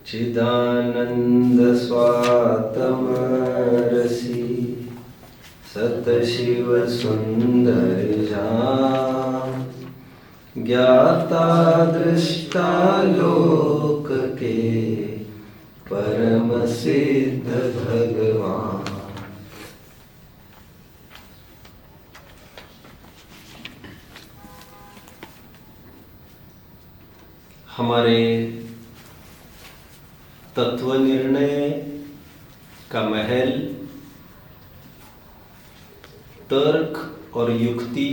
चिदानंद स्वातमरसी सतशिव सुंदर जान, ज्ञाता दृष्टा लोक के परम सिद्ध भगवान। हमारे तत्व निर्णय का महल तर्क और युक्ति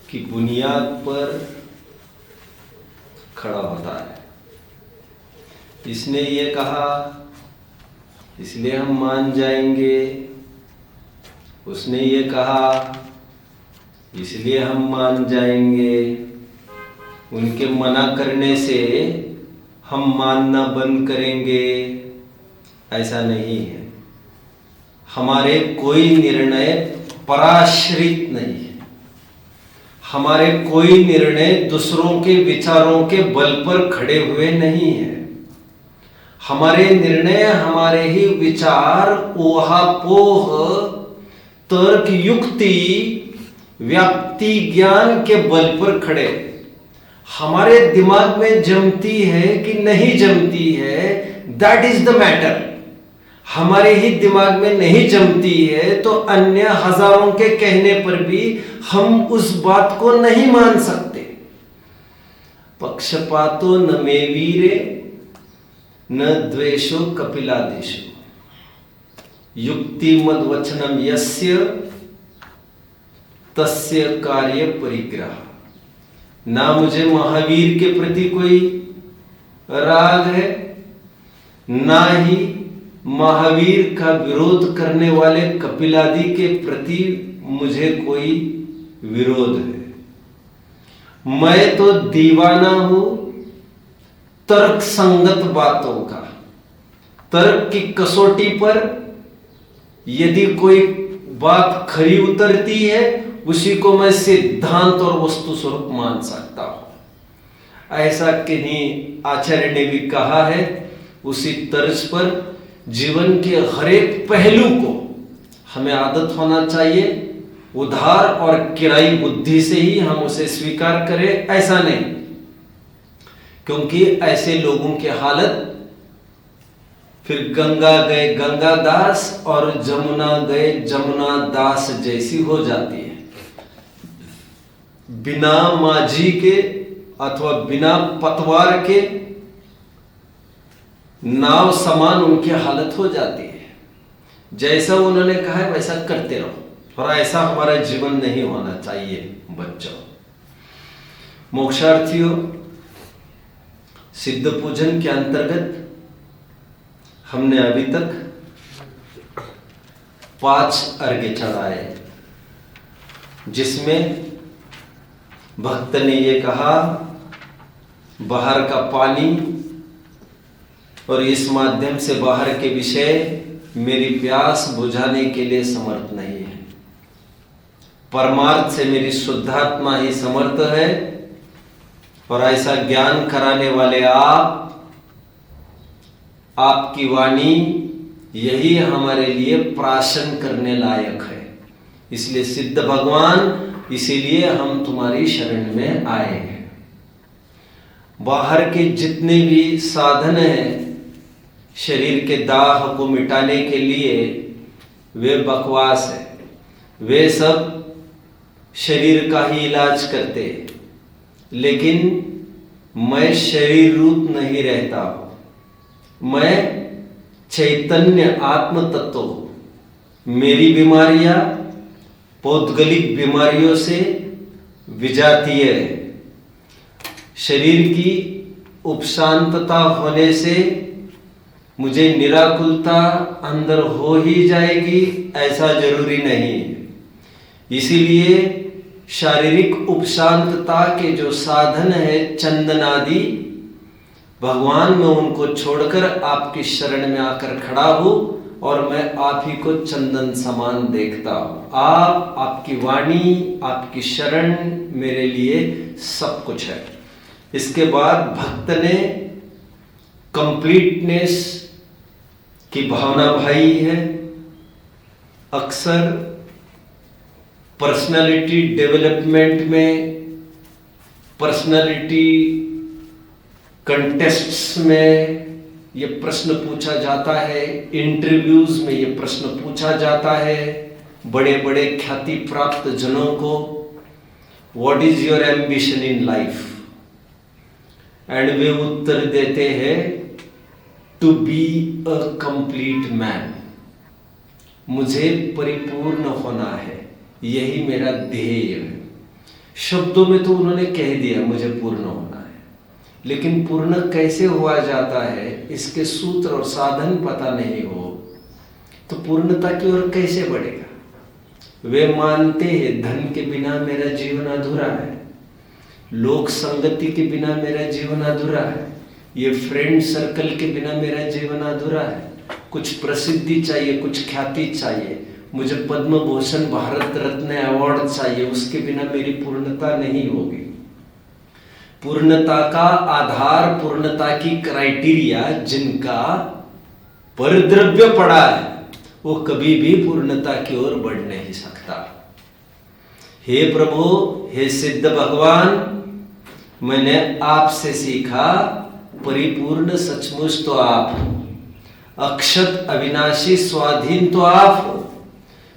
की बुनियाद पर खड़ा होता है। इसने ये कहा इसलिए हम मान जाएंगे, उसने ये कहा इसलिए हम मान जाएंगे। उनके मना करने से हम मानना बंद करेंगे, ऐसा नहीं है। हमारे कोई निर्णय पराश्रित नहीं है। हमारे कोई निर्णय दूसरों के विचारों के बल पर खड़े हुए नहीं है। हमारे निर्णय हमारे ही विचार, ऊहापोह, तर्क, युक्ति, व्याप्ति, ज्ञान के बल पर खड़े। हमारे दिमाग में जमती है कि नहीं जमती है, दैट इज द मैटर। हमारे ही दिमाग में नहीं जमती है तो अन्य हजारों के कहने पर भी हम उस बात को नहीं मान सकते। पक्षपातो न मे वीरे न द्वेषो कपिलादिषु, युक्ति मद वचनम यस्य तस्य कार्य परिग्रह। ना मुझे महावीर के प्रति कोई राग है, ना ही महावीर का विरोध करने वाले कपिलादि के प्रति मुझे कोई विरोध है। मैं तो दीवाना हूं तर्क संगत बातों का। तर्क की कसौटी पर यदि कोई बात खरी उतरती है, उसी को मैं सिद्धांत और वस्तु स्वरूप मान सकता हूं। ऐसा किन्हीं आचार्य ने भी कहा है। उसी तर्ज पर जीवन के हर एक पहलू को हमें आदत होना चाहिए। उधार और किराई बुद्धि से ही हम उसे स्वीकार करें, ऐसा नहीं। क्योंकि ऐसे लोगों की हालत फिर गंगा गए गंगा दास और जमुना गए जमुना दास जैसी हो जाती है। बिना माझी के अथवा बिना पतवार के नाव समान उनकी हालत हो जाती है। जैसा उन्होंने कहा है वैसा करते रहो, और ऐसा हमारा जीवन नहीं होना चाहिए। बच्चों, मोक्षार्थियों, सिद्ध पूजन के अंतर्गत हमने अभी तक 5 अर्घ्य चढ़ाए, जिसमें भक्त ने ये कहा बाहर का पानी और इस माध्यम से बाहर के विषय मेरी प्यास बुझाने के लिए समर्थ नहीं है। परमार्थ से मेरी शुद्धात्मा ही समर्थ है, और ऐसा ज्ञान कराने वाले आपकी वाणी यही हमारे लिए प्राशन करने लायक है। इसलिए सिद्ध भगवान, इसीलिए हम तुम्हारी शरण में आए हैं। बाहर के जितने भी साधन हैं शरीर के दाह को मिटाने के लिए, वे बकवास है। वे सब शरीर का ही इलाज करते, लेकिन मैं शरीर रूप नहीं रहता हूं। मैं चैतन्य आत्म तत्व हूं। मेरी बीमारियां पौद्गलिक बीमारियों से विजातीय है। शरीर की उपशांतता होने से मुझे निराकुलता अंदर हो ही जाएगी, ऐसा जरूरी नहीं है। इसीलिए शारीरिक उपशांतता के जो साधन है चंदनादि, भगवान मैं उनको छोड़कर आपकी शरण में आकर खड़ा हूं, और मैं आप ही को चंदन समान देखता हूं। आप, आपकी वाणी, आपकी शरण मेरे लिए सब कुछ है। इसके बाद भक्त ने कंप्लीटनेस की भावना भाई है। अक्सर पर्सनालिटी डेवलपमेंट में, पर्सनालिटी कंटेस्ट्स में ये प्रश्न पूछा जाता है, इंटरव्यूज में ये प्रश्न पूछा जाता है बड़े बड़े ख्याति प्राप्त जनों को, what is your ambition in life, and वे उत्तर देते हैं to be a complete man, मुझे परिपूर्ण होना है, यही मेरा ध्येय है। शब्दों में तो उन्होंने कह दिया मुझे पूर्ण होना है, लेकिन पूर्ण कैसे हुआ जाता है इसके सूत्र और साधन पता नहीं हो तो पूर्णता की ओर कैसे बढ़ेगा। वे मानते हैं धन के बिना मेरा जीवन अधूरा है, लोक संगति के बिना मेरा जीवन अधूरा है, ये फ्रेंड सर्कल के बिना मेरा जीवन अधूरा है, कुछ प्रसिद्धि चाहिए, कुछ ख्याति चाहिए, मुझे पद्म भूषण भारत रत्न अवार्ड चाहिए, उसके बिना मेरी पूर्णता नहीं होगी। पूर्णता का आधार, पूर्णता की क्राइटेरिया जिनका परद्रव्य पड़ा है वो कभी भी पूर्णता की ओर बढ़ नहीं सकता। हे प्रभु, हे सिद्ध भगवान, मैंने आपसे सीखा परिपूर्ण सचमुच तो आप हो, अक्षत अविनाशी स्वाधीन तो आप हो,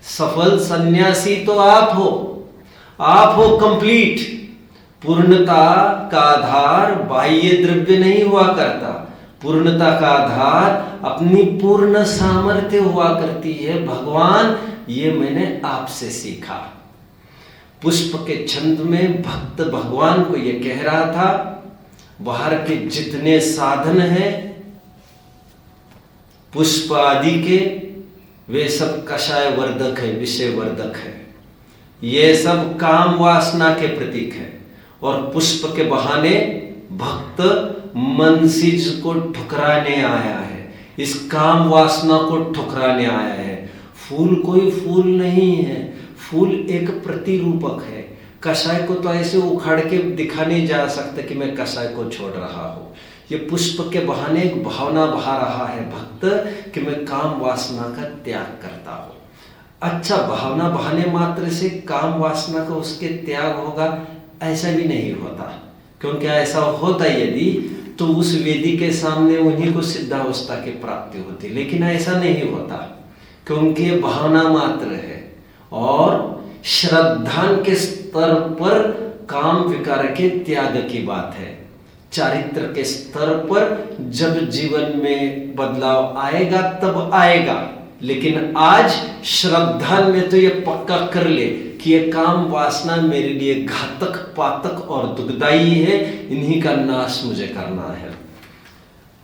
सफल सन्यासी तो आप हो कंप्लीट। पूर्णता का आधार बाह्य द्रव्य नहीं हुआ करता, पूर्णता का आधार अपनी पूर्ण सामर्थ्य हुआ करती है। भगवान, ये मैंने आपसे सीखा। पुष्प के छंद में भक्त भगवान को यह कह रहा था, बाहर के जितने साधन हैं पुष्प आदि के, वे सब कषाय वर्धक है, विषय वर्धक है, ये सब काम वासना के प्रतीक है। और पुष्प के बहाने भक्त मनसिज को ठुकराने आया है, इस काम वासना को ठुकराने आया है। फूल कोई फूल नहीं है, फूल एक प्रतिरूपक है। कषाय को तो ऐसे उखाड़ के दिखा नहीं जा सकता कि मैं कषाय को छोड़ रहा हूं। ये पुष्प के बहाने एक भावना बहा रहा है भक्त कि मैं काम वासना का त्याग करता हूं। अच्छा, भावना बहाने मात्र से काम वासना का उसके त्याग होगा ऐसा भी नहीं होता, क्योंकि ऐसा होता यदि तो उस वेदी के सामने उन्हीं को सिद्धावस्था की प्राप्ति होती, लेकिन ऐसा नहीं होता क्योंकि ये भावना मात्र है। और श्रद्धा के स्तर पर काम विकार के त्याग की बात है। चारित्र के स्तर पर जब जीवन में बदलाव आएगा तब आएगा, लेकिन आज श्रद्धा में तो ये पक्का कर ले कि ये काम वासना मेरे लिए घातक, पातक और दुखदाई है, इन्हीं का नाश मुझे करना है।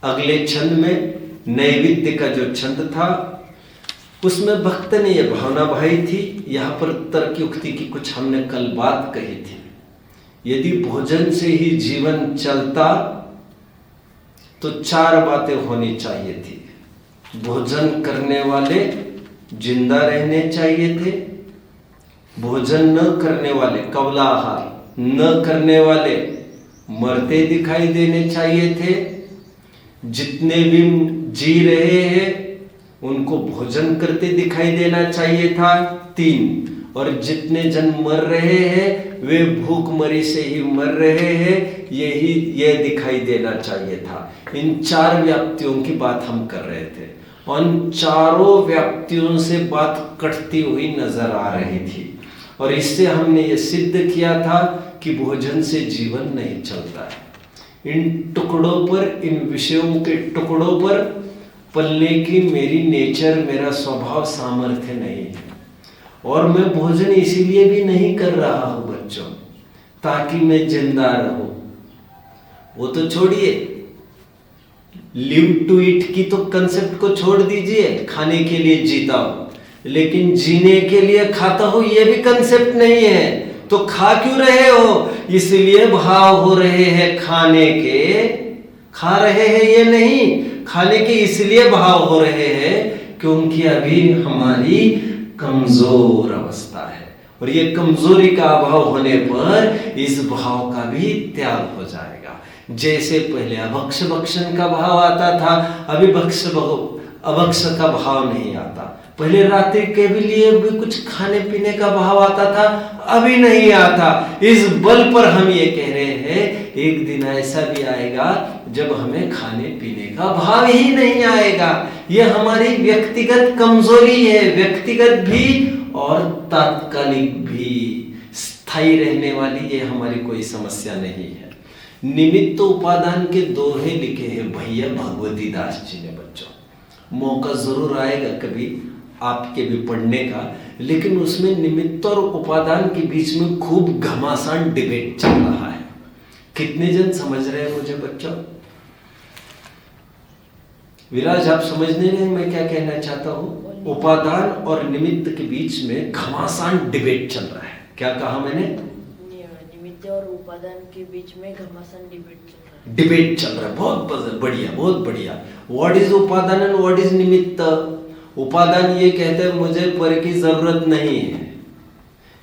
अगले छंद में नैवेद्य का जो छंद था उसमें भक्त ने यह भावना भाई थी। यहाँ पर तर्क युक्ति की कुछ हमने कल बात कही थी। यदि भोजन से ही जीवन चलता तो चार बातें होनी चाहिए थी। भोजन करने वाले जिंदा रहने चाहिए थे, भोजन न करने वाले, कवला आहार न करने वाले मरते दिखाई देने चाहिए थे, जितने भी जी रहे हैं उनको भोजन करते दिखाई देना चाहिए था, 3, और जितने जन मर रहे हैं वे भूखमरी से ही मर रहे हैं, ये दिखाई देना चाहिए था। इन 4 व्याप्तियों की बात हम कर रहे थे। उन चारों व्याप्तियों से बात कटती हुई नजर आ रही थी, और इससे हमने ये सिद्ध किया था कि भोजन से जीवन नहीं चलता है। इन टुकड़ों पर, इन विषयों के टुकड़ों पर पलने की मेरी नेचर, मेरा स्वभाव, सामर्थ्य नहीं है। और मैं भोजन इसीलिए भी नहीं कर रहा हूं बच्चों, ताकि मैं जिंदा रहूं। वो तो छोड़िए, लिव टू ईट की तो कंसेप्ट को छोड़ दीजिए, खाने के लिए जीता हूं, लेकिन जीने के लिए खाता हूं ये भी कंसेप्ट नहीं है। तो खा क्यों रहे हो? इसलिए भाव हो रहे हैं खाने के, खा रहे हैं ये नहीं, खाने के इसलिए भाव हो रहे हैं क्योंकि अभी हमारी कमजोर अवस्था है, और ये कमजोरी का अभाव होने पर इस भाव का भी त्याग हो जाएगा। जैसे पहले अभक्ष भक्षण का भाव आता था, अभी अभक्ष का भाव नहीं आता। पहले रात्रि के भी लिए भी कुछ खाने पीने का भाव आता था, अभी नहीं आता। इस बल पर हम ये कह रहे हैं एक दिन ऐसा भी आएगा जब हमें खाने पीने का भाव ही नहीं आएगा। ये हमारी व्यक्तिगत कमजोरी है, व्यक्तिगत भी और तात्कालिक भी, स्थायी रहने वाली ये हमारी कोई समस्या नहीं है। निमित्त उपादान के दोहे लिखे हैं भैया भगवती दास जी ने। बच्चों मौका जरूर आएगा कभी आपके भी पढ़ने का, लेकिन उसमें निमित्त और उपादान के बीच में खूब घमासान डिबेट चल रहा है। कितने जन समझ रहे हैं मुझे बच्चों? विराज आप समझ नहीं रहे मैं क्या कहना चाहता हूं? उपादान और निमित्त के बीच में घमासान डिबेट चल रहा है। क्या कहा मैंने? निमित्त और उपादान के बीच में घमासान डिबेट चल रहा है। बहुत बढ़िया, बहुत बढ़िया। व्हाट इज उपादान एंड व्हाट इज निमित्त? उपादान ये कहते हैं मुझे पर की जरूरत नहीं है,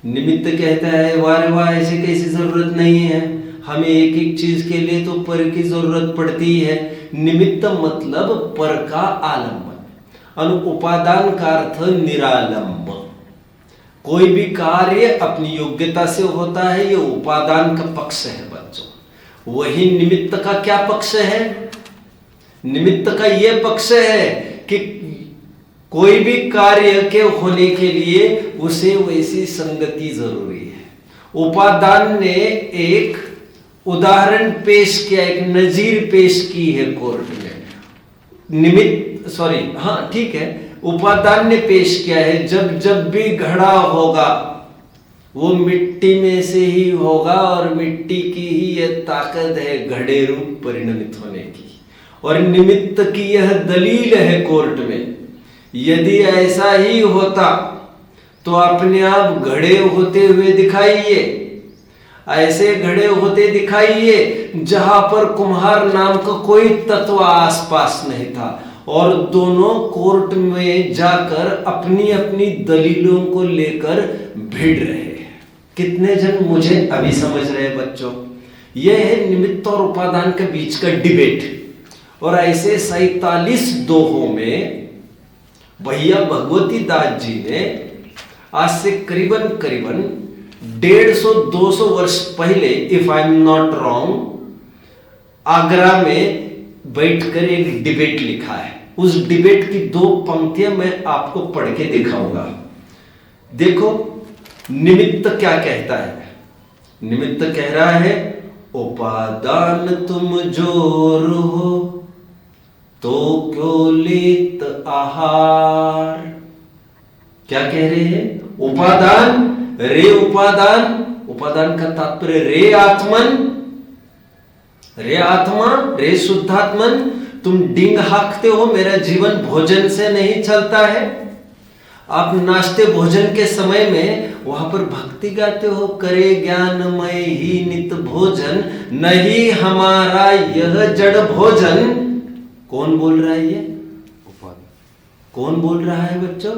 निमित्त कहता है वारे वाह ऐसे कैसी जरूरत नहीं है, हमें एक एक चीज के लिए तो पर की जरूरत पड़ती है। निमित्त मतलब पर का आलम्बन, उपादान का अर्थ निरालंब। कोई भी कार्य अपनी योग्यता से होता है, ये उपादान का पक्ष है बच्चों। वही निमित्त का क्या पक्ष है? निमित्त का यह पक्ष है कि कोई भी कार्य के होने के लिए उसे वैसी संगति जरूरी है। उपादान ने एक उदाहरण पेश किया, एक नजीर पेश की है कोर्ट में। ठीक है, उपादान ने पेश किया है जब जब भी घड़ा होगा वो मिट्टी में से ही होगा और मिट्टी की ही यह ताकत है घड़े रूप परिणमित होने की। और निमित्त की यह दलील है कोर्ट में, यदि ऐसा ही होता तो अपने आप घड़े होते हुए दिखाइए, ऐसे घड़े होते दिखाइए जहां पर कुम्हार नाम का कोई तत्व आसपास नहीं था और दोनों कोर्ट में जाकर अपनी अपनी दलीलों को लेकर भिड़ रहे हैं। कितने जन मुझे अभी समझ रहे हैं बच्चों? यह है निमित्त और उपादान के बीच का डिबेट। और ऐसे 47 दोहों में भैया भगवती दास जी ने आज से करीबन 150-200 वर्ष पहले, if I am not wrong, Agra में बैठकर एक डिबेट लिखा है। उस डिबेट की 2 पंक्तियां मैं आपको पढ़ के दिखाऊंगा। देखो निमित्त क्या कहता है। निमित्त कह रहा है उपादान तुम जोर हो तो क्यों लेत आहार। क्या कह रहे हैं? उपादान, रे उपादान, उपादान का तात्पर्य रे आत्मन, रे आत्मा, रे शुद्धात्मन, तुम डिंग हाकते हो मेरा जीवन भोजन से नहीं चलता है। आप नाश्ते भोजन के समय में वहां पर भक्ति गाते हो, करे ज्ञानमय ही नित भोजन, नहीं हमारा यह जड़ भोजन। कौन बोल रहा है ये? कौन बोल रहा है बच्चों?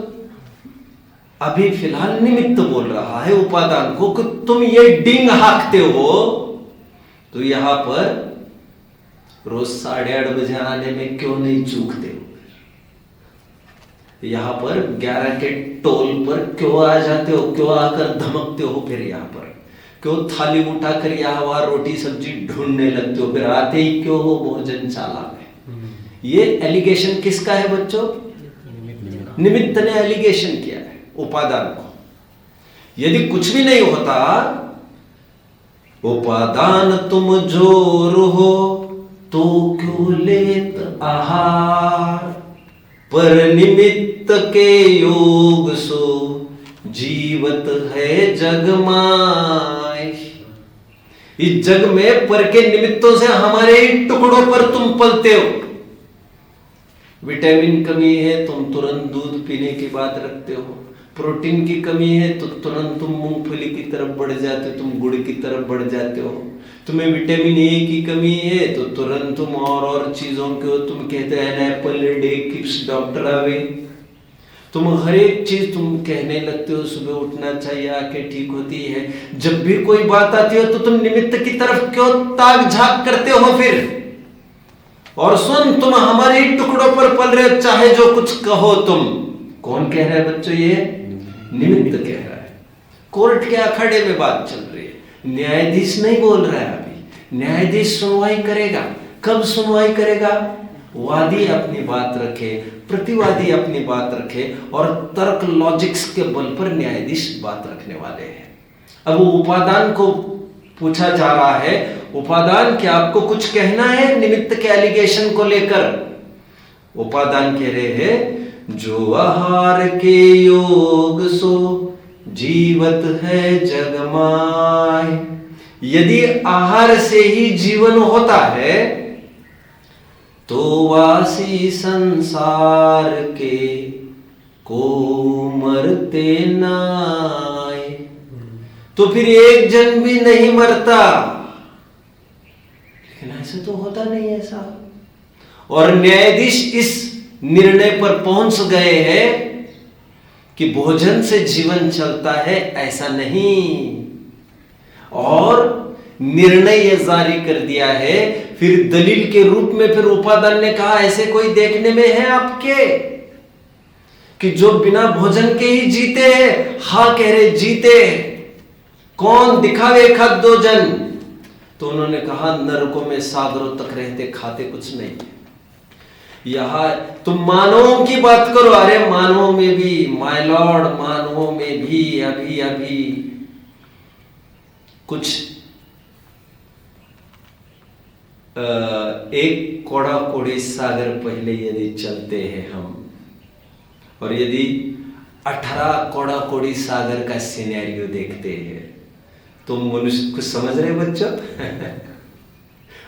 अभी फिलहाल निमित्त बोल रहा है उपादान को कि तुम ये डिंग हाकते हो तो यहां पर रोज 8:30 बजे आने में क्यों नहीं चूकते हो? यहां पर 11 के टोल पर क्यों आ जाते हो? क्यों आकर धमकते हो? फिर यहां पर क्यों थाली उठाकर यहां वहां रोटी सब्जी ढूंढने लगते हो? फिर आते ही क्यों हो भोजनशाला में? ये एलिगेशन किसका है बच्चों? निमित्त ने एलिगेशन किया है उपादान को। यदि कुछ भी नहीं होता, उपादान तुम जोर हो तो क्यों लेत आहार, पर निमित्त के योग सो जीवत है जग माय। इस जग में पर के निमित्तों से हमारे ही टुकड़ों पर तुम पलते हो। विटामिन कमी है तुम तुरंत दूध पीने की बात रखते हो, प्रोटीन की कमी है तो तुरंत तुम मूंगफली की तरफ बढ़ जाते हो, तुम गुड़ की तरफ बढ़ जाते हो। तुम्हें विटामिन ए की कमी है तो तुरंत तुम और चीजों को तुम कहते हैं an apple a day keeps doctor away. तुम हर एक चीज तुम कहने लगते हो, सुबह उठना चाहिए, आंखें ठीक होती है, जब भी कोई बात आती हो तो तुम निमित्त की तरफ क्यों ताक झाक करते हो फिर? और सुन, तुम हमारे ही टुकड़ों पर पल रहे हो, चाहे जो कुछ कहो तुम। कौन कह रहा है बच्चों? ये निमित्त कह रहा है। कोर्ट के अखाड़े में बात चल रही है, न्यायाधीश नहीं बोल रहा है अभी। न्यायाधीश सुनवाई करेगा। कब सुनवाई करेगा? वादी अपनी बात रखे, प्रतिवादी अपनी बात रखे, और तर्क लॉजिक्स के बल पर न्यायाधीश बात रखने वाले हैं। अब उपादान को पूछा जा रहा है, उपादान क्या आपको कुछ कहना है निमित्त के एलिगेशन को लेकर? उपादान कह रहे हैं, जो आहार के योग सो जीवत है जगमाय। यदि आहार से ही जीवन होता है तो वासी संसार के को मरते नाय। तो फिर एक जन भी नहीं मरता। लेकिन ऐसे तो होता नहीं ऐसा। और न्यायाधीश इस निर्णय पर पहुंच गए हैं कि भोजन से जीवन चलता है, ऐसा नहीं। और निर्णय यह जारी कर दिया है। फिर दलील के रूप में फिर उपादान ने कहा, ऐसे कोई देखने में है आपके कि जो बिना भोजन के ही जीते हैं? हाँ कह रहे, जीते हैं। कौन? दिखावे एक आध दो जन। तो उन्होंने कहा, नरकों में सागरों तक रहते, खाते कुछ नहीं। यहां तुम मानवों की बात करो, अरे मानवों में भी, माय लॉर्ड, मानवों में भी अभी अभी कुछ एक कोड़ा कोड़ी सागर पहले यदि चलते हैं हम, और यदि 18 कोड़ा कोड़ी सागर का सिनेरियो देखते हैं, तो मनुष्य कुछ समझ रहे बच्चों?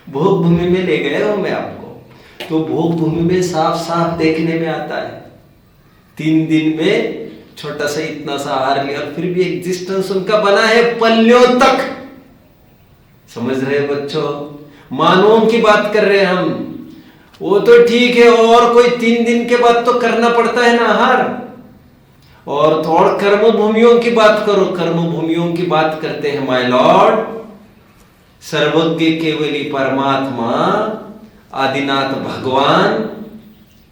भोग भूमि में ले गए हो मैं आपको, तो भोग भूमि में साफ साफ देखने में आता है। 3 दिन में छोटा सा इतना सा आहार लिया, फिर भी एग्जिस्टेंस उनका बना है पल्लियों तक। समझ रहे बच्चों? मानवों की बात कर रहे हैं हम। वो तो ठीक है, और कोई 3 दिन के बाद तो करना पड़ता है ना आहार। और थोड़ा कर्म भूमियों की बात करो, कर्म भूमियों की बात करते हैं माय लॉर्ड। सर्वज्ञ केवली परमात्मा आदिनाथ भगवान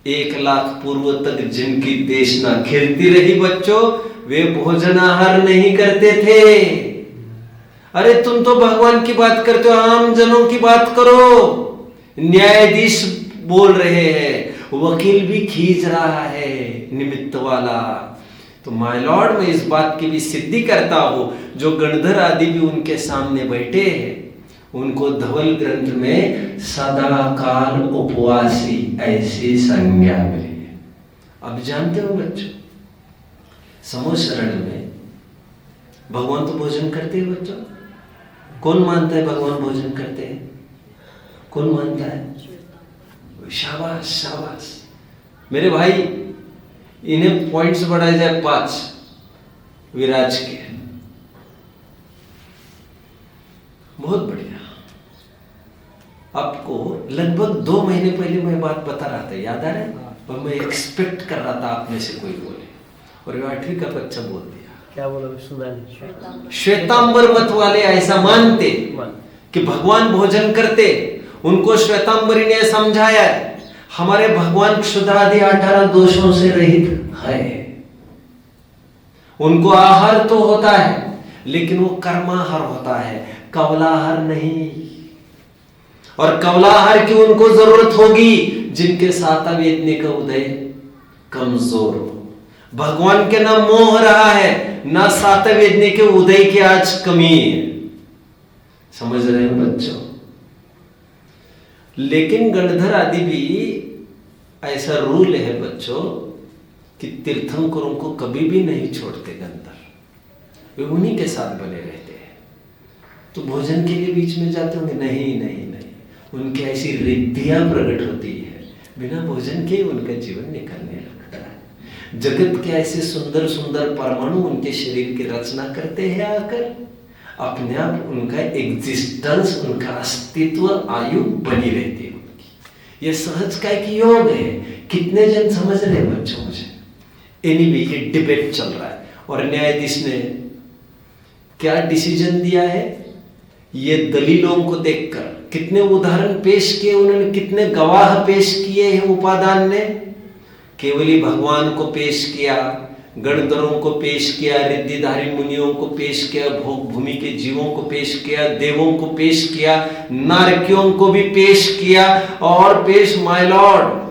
1 लाख पूर्व तक जिनकी देशना खिलती रही बच्चों, वे भोजन आहार नहीं करते थे। अरे तुम तो भगवान की बात करते हो, आम जनों की बात करो। न्यायाधीश बोल रहे हैं, वकील भी खींच रहा है निमित्त वाला। तो माय लॉर्ड, मैं इस बात की भी सिद्धि करता हूं, जो गणधर आदि भी उनके सामने बैठे हैं, उनको धवल ग्रंथ में सदा काल उपवासी ऐसी संज्ञा मिली है। अब जानते हो बच्चों, समूह शरण में भगवान तो भोजन करते हैं बच्चों। कौन मानता है भगवान भोजन करते हैं? कौन मानता है? शाबाश शाबाश मेरे भाई। इन्हें पॉइंट्स बढ़ाए जाए 5 विराज के। बहुत बढ़िया। आपको लगभग 2 महीने पहले मैं बात बता रहा था, याद आ रहा है? और मैं एक्सपेक्ट कर रहा था आप में से कोई बोले, और 8वीं का बच्चा बोल दिया। क्या बोला? सुना नहीं। श्वेतांबर मत वाले ऐसा मानते कि भगवान भोजन करते। उनको श्वेतांबरी ने समझाया, हमारे भगवान क्षुद्रादि 18 दोषों से रहित है। उनको आहार तो होता है, लेकिन वो कर्माहार होता है, कवलाहार नहीं। और कवलाहार की उनको जरूरत होगी जिनके सातवेदने का उदय कमजोर हो। भगवान के ना मोह रहा है, ना सातवेदने के उदय की आज कमी है। समझ रहे हैं बच्चों? लेकिन गणधर आदि भी ऐसा रूल है बच्चों कि तीर्थंकरों को कभी भी नहीं छोड़ते गणधर, वे उन्हीं के साथ बने रहते हैं। तो भोजन के लिए बीच में जाते होंगे? नहीं नहीं नहीं, उनकी ऐसी रिद्धियां प्रकट होती है, बिना भोजन के उनका जीवन निकलने लगता है। जगत के ऐसे सुंदर सुंदर परमाणु उनके शरीर की रचना करते हैं आकर, अपने आप उनका एग्जिस्टेंस, उनका अस्तित्व, आयु बनी रहती है उनकी। यह सहज का एक योग है। कितने जन समझ रहे बच्चों? मुझे एनीवे ये डिबेट चल रहा है और न्यायाधीश ने क्या डिसीजन दिया है, ये दलीलों को देखकर कितने उदाहरण पेश किए उन्होंने, कितने गवाह पेश किए हैं उपादान ने। केवली भगवान को पेश किया, गणधरों को पेश किया, रिद्धिधारी मुनियों को पेश किया, भोग भूमि के जीवों को पेश किया, देवों को पेश किया, नारकियों को भी पेश किया और पेश माय लॉर्ड।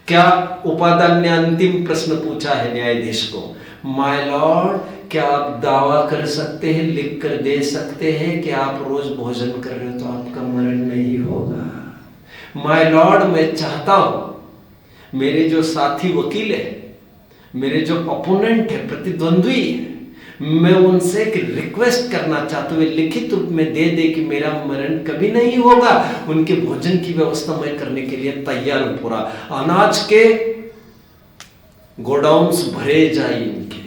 क्या उपादान ने अंतिम प्रश्न पूछा है न्यायाधीश को, माय लॉर्ड क्या आप दावा कर सकते हैं, लिख कर दे सकते हैं कि आप रोज भोजन कर रहे हो तो आपका मरण नहीं होगा। माय लॉर्ड मैं चाहता हूं मेरे जो साथी वकील है, मेरे जो अपोनेंट है, प्रतिद्वंद्वी है, मैं उनसे एक रिक्वेस्ट करना चाहता हूं, लिखित रूप में दे दे कि मेरा मरण कभी नहीं होगा। उनके भोजन की व्यवस्था मैं करने के लिए तैयार हूं। पूरा अनाज के गोडाउन्स भरे जाए, इनके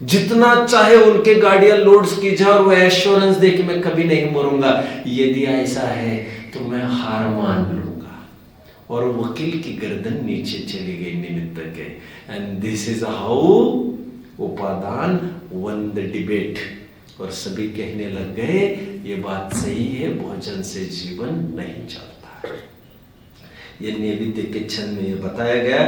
जितना चाहे उनके गाड़ियां लोड्स की जाए और वो एश्योरेंस दे कि मैं कभी नहीं मरूंगा। यदि ऐसा है तो मैं हार मान लूंगा। और वकील की गर्दन नीचे चली गई निमित्त के। एंड दिस इज हाउ उपादान वन द डिबेट। और सभी कहने लग गए ये बात सही है, भोजन से जीवन नहीं चलता। ये नैवेद्य के छंद में ये बताया गया।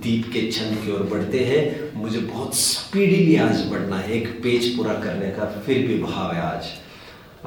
दीप के छंद की ओर बढ़ते हैं। मुझे बहुत स्पीडीली आज बढ़ना है, एक पेज पूरा करने का फिर भी भाव है आज।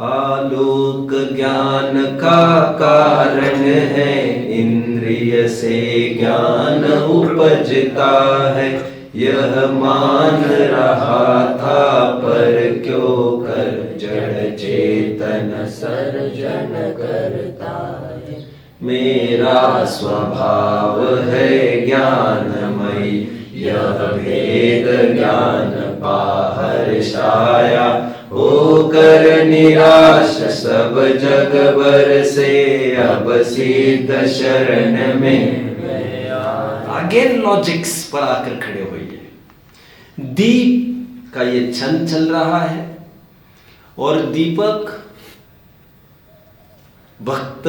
आलोक ज्ञान का कारण है, इंद्रिय से ज्ञान उपजता है। यह मान रहा था पर क्यों कर जड़ चेतन सर्जन करता है। मेरा स्वभाव है ज्ञानमयी, यह भेद ज्ञान बाहर छाया। होकर निराश सब जग बर से, अब सिद्ध शरण में अगेन लॉजिक्स पर आकर खड़े हुए। दीप का ये छंद चल रहा है और दीपक भक्त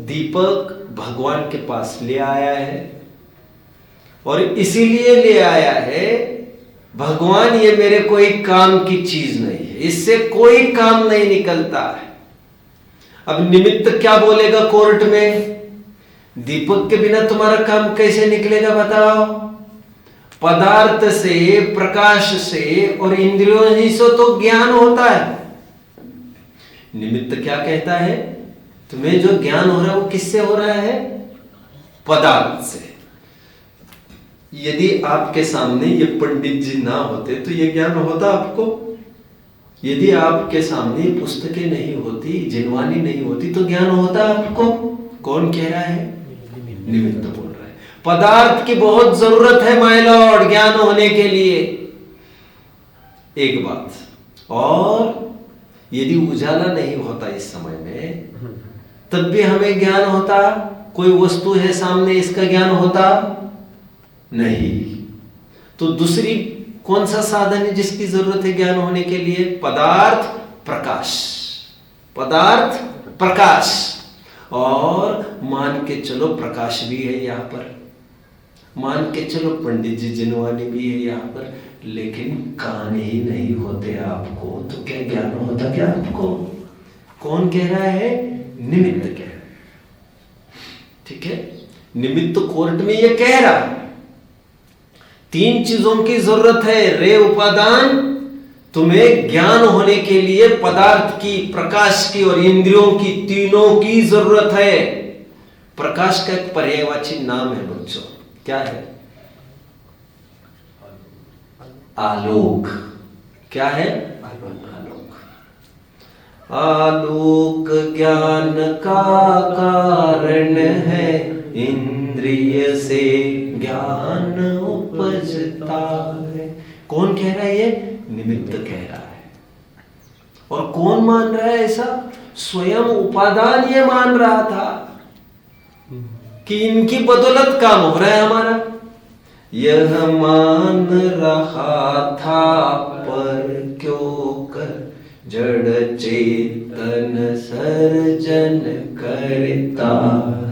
दीपक भगवान के पास ले आया है और इसीलिए ले आया है भगवान ये मेरे कोई काम की चीज नहीं है, इससे कोई काम नहीं निकलता है। अब निमित्त क्या बोलेगा कोर्ट में, दीपक के बिना तुम्हारा काम कैसे निकलेगा बताओ। पदार्थ से, प्रकाश से और इंद्रियों ही से तो ज्ञान होता है। निमित्त क्या कहता है, तुम्हें जो ज्ञान हो रहा है वो किससे हो रहा है, पदार्थ से। यदि आपके सामने ये पंडित जी ना होते तो ये ज्ञान होता आपको। यदि आपके सामने पुस्तकें नहीं होती, जिनवानी नहीं होती तो ज्ञान होता आपको। कौन कह रहा है, निमित्त बोल रहा है। पदार्थ की बहुत जरूरत है माय लॉर्ड ज्ञान होने के लिए। एक बात और, यदि उजाला नहीं होता इस समय में तब भी हमें ज्ञान होता। कोई वस्तु है सामने, इसका ज्ञान होता नहीं। तो दूसरी कौन सा साधन है जिसकी जरूरत है ज्ञान होने के लिए, पदार्थ प्रकाश। पदार्थ प्रकाश और मान के चलो प्रकाश भी है यहां पर, मान के चलो पंडित जी जिनवानी भी है यहां पर, लेकिन कान ही नहीं होते आपको तो क्या ज्ञान होता क्या आपको। कौन कह रहा है, निमित्त कह रहा है। ठीक है, निमित्त कोर्ट में ये कह रहा है तीन चीजों की जरूरत है रे उपादान, तुम्हें ज्ञान होने के लिए पदार्थ की, प्रकाश की और इंद्रियों की, तीनों की जरूरत है। प्रकाश का एक पर्यायवाची नाम है बच्चों, क्या है, आलोक। क्या है, आलोक। आलोक ज्ञान का कारण है, इंद्रिय से ज्ञान उपजता है। कौन कह रहा है, ये निमित्त कह रहा है। और कौन मान रहा है ऐसा, स्वयं उपादान ये मान रहा था कि इनकी बदौलत काम हो रहा है हमारा। यह मान रहा था पर क्यों कर जड़ चेतन सर्जन करता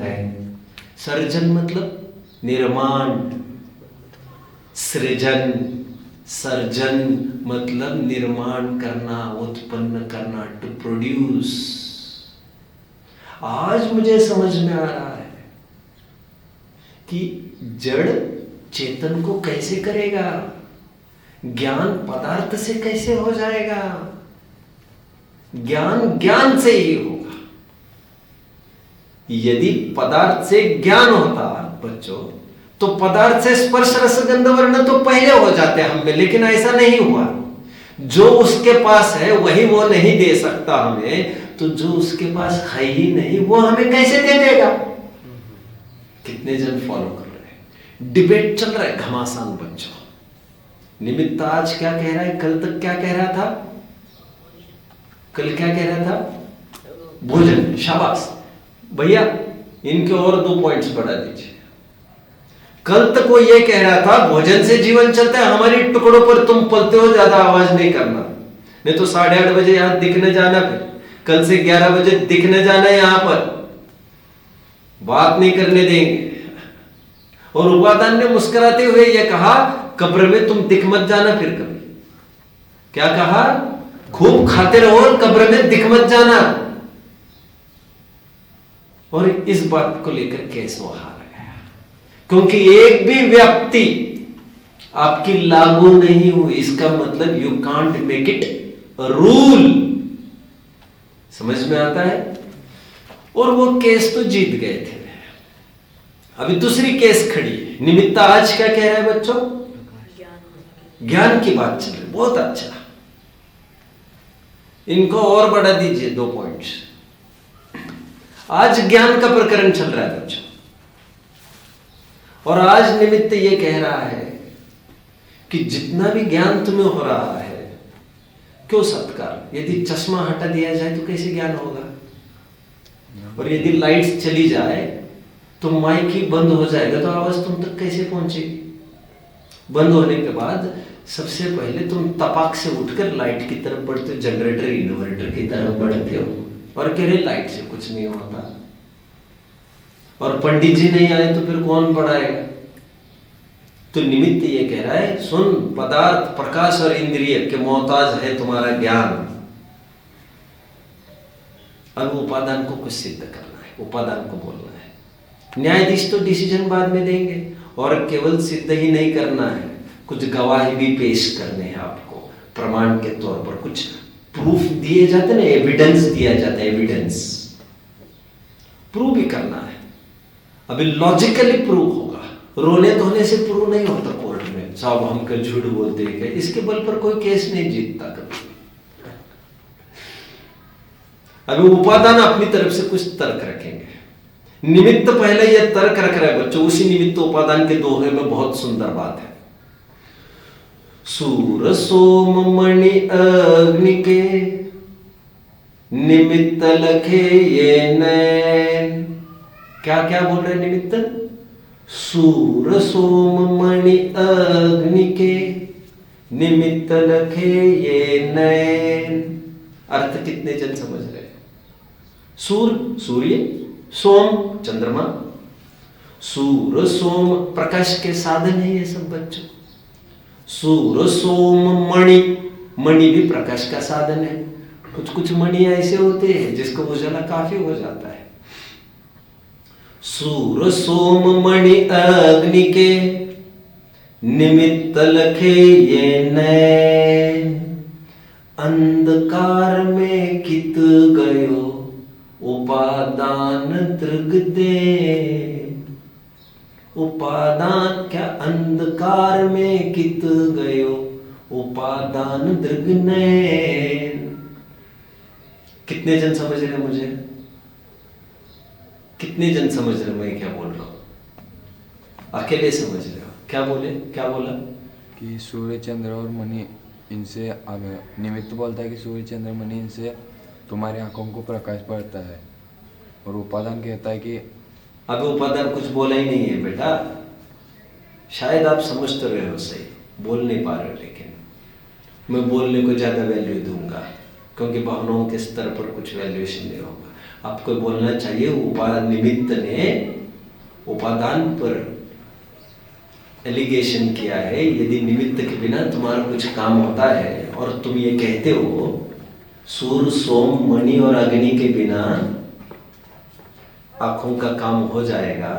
है। सर्जन मतलब निर्माण, सृजन, सर्जन मतलब निर्माण करना, उत्पन्न करना, टू प्रोड्यूस। आज मुझे समझ में आ रहा है कि जड़ चेतन को कैसे करेगा, ज्ञान पदार्थ से कैसे हो जाएगा। ज्ञान ज्ञान से ही होगा। यदि पदार्थ से ज्ञान होता बच्चों, तो पदार्थ से स्पर्श रस गंध वर्ण तो पहले हो जाते हम में, लेकिन ऐसा नहीं हुआ। जो उसके पास है वही वो नहीं दे सकता हमें, तो जो उसके पास है ही नहीं वो हमें कैसे दे देगा। कितने जन फॉलो कर रहे हैं? डिबेट चल रहा है घमासान बच्चों। निमित्त आज क्या कह रहा है, कल तक क्या कह रहा था, कल क्या कह रहा था? भोजन। शाबाश भैया, इनके और 2 पॉइंट्स बढ़ा दीजिए। कल तक वो ये कह रहा था भोजन से जीवन चलता है, हमारी टुकड़ों पर तुम पलते हो, ज्यादा आवाज नहीं करना, नहीं तो 8:30 बजे यहां दिखने जाना, फिर कल से 11 बजे दिखने जाना है, यहां पर बात नहीं करने देंगे। और उपादान ने मुस्कुराते हुए यह कहा कब्र में तुम दिख मत जाना फिर कभी। क्या कहा? खूब खाते रहो, कब्र में दिख मत जाना। और इस बात को लेकर केस वो हार गया, क्योंकि एक भी व्यक्ति आपकी लागू नहीं हुई, इसका मतलब you can't make it rule. समझ में आता है? और वो केस तो जीत गए थे। अभी दूसरी केस खड़ी है। निमित्त आज क्या कह रहा है बच्चों? ज्ञान की बात चल रही। बहुत अच्छा, इनको और बढ़ा दीजिए 2 पॉइंट्स। आज ज्ञान का प्रकरण चल रहा है बच्चों, और आज निमित्त ये कह रहा है कि जितना भी ज्ञान तुम्हें हो रहा है, क्यों सत्कार, यदि चश्मा हटा दिया जाए तो कैसे ज्ञान होगा? और यदि लाइट्स चली जाए तो माइक ही बंद हो जाएगा, तो आवाज तुम तक कैसे पहुंचेगी? बंद होने के बाद सबसे पहले तुम तपाक से उठकर लाइट की तरफ बढ़ते हो, जनरेटर इन्वर्टर की तरफ बढ़ते हो, और कह रहे लाइट से कुछ नहीं होता। और पंडित जी नहीं आए तो फिर कौन पढ़ाएगा? तो निमित्त ये कह रहा है, सुन, पदार्थ, प्रकाश और इंद्रिय के मोहताज है तुम्हारा ज्ञान। अब उपादान को कुछ सिद्ध करना है, उपादान को बोलना है। न्यायाधीश तो डिसीजन बाद में देंगे, और केवल सिद्ध ही नहीं करना है, कुछ गवाही भी पेश करने हैं आपको, प्रमाण के तौर पर कुछ प्रूफ दिए जाते ना, एविडेंस दिया जाता है, एविडेंस प्रूव भी करना है। अभी लॉजिकली प्रूव होगा, रोने धोने से प्रूव नहीं होता कोर्ट में। साहब हम कल झूठ बोलते हैं, इसके बल पर कोई केस नहीं जीतता कभी। अभी उपादान अपनी तरफ से कुछ तर्क रखेंगे। निमित्त पहले यह तर्क रख रहा है बच्चों, उसी निमित्त उपादान के दोहे में बहुत सुंदर बात है। सूर सोम मणि अग्नि के निमित्त लखे ये नैन। क्या क्या बोल रहे निमित्त? सूर सोम मणि अग्नि के निमित्त लखे ये नैन। अर्थ कितने जन समझ रहे? सूर सूर्य, सोम चंद्रमा। सूर सोम प्रकाश के साधन है ये सब बच्चों। सूर सोम मणि, मणि भी प्रकाश का साधन है। कुछ कुछ मणि ऐसे होते हैं जिसको उजाला काफी हो जाता है। सूर सोम मणि अग्नि के निमित्त लखे ये नैन। अंधकार में कित गयो उपादान दृग दे। उपादान क्या? अंधकार में कित गयो उपादान दृग नैन। कितने जन समझ रहे मुझे? कितने जन समझ रहे मैं क्या बोल रहा हूं? अकेले समझ रहे हो? क्या बोले? क्या बोला? कि सूर्य चंद्र और मणि, इनसे निमित्त बोलता है कि सूर्य चंद्र मणि, इनसे तुम्हारी आंखों को प्रकाश पड़ता है। और उपादान कहता है कि अभी उपादान कुछ बोला ही नहीं है बेटा। शायद आप समझ तो रहे हो, सही बोल नहीं पा रहे हो, लेकिन मैं बोलने को ज्यादा वैल्यू दूंगा क्योंकि भावनाओं के स्तर पर कुछ वैल्यूएशन नहीं होगा। आपको बोलना चाहिए उपादान निमित्त ने उपादान पर एलिगेशन किया है, यदि निमित्त के बिना तुम्हारा कुछ काम होता है और तुम ये कहते हो सूर्य, सोम, मणि और अग्नि के बिना आंखों का काम हो जाएगा,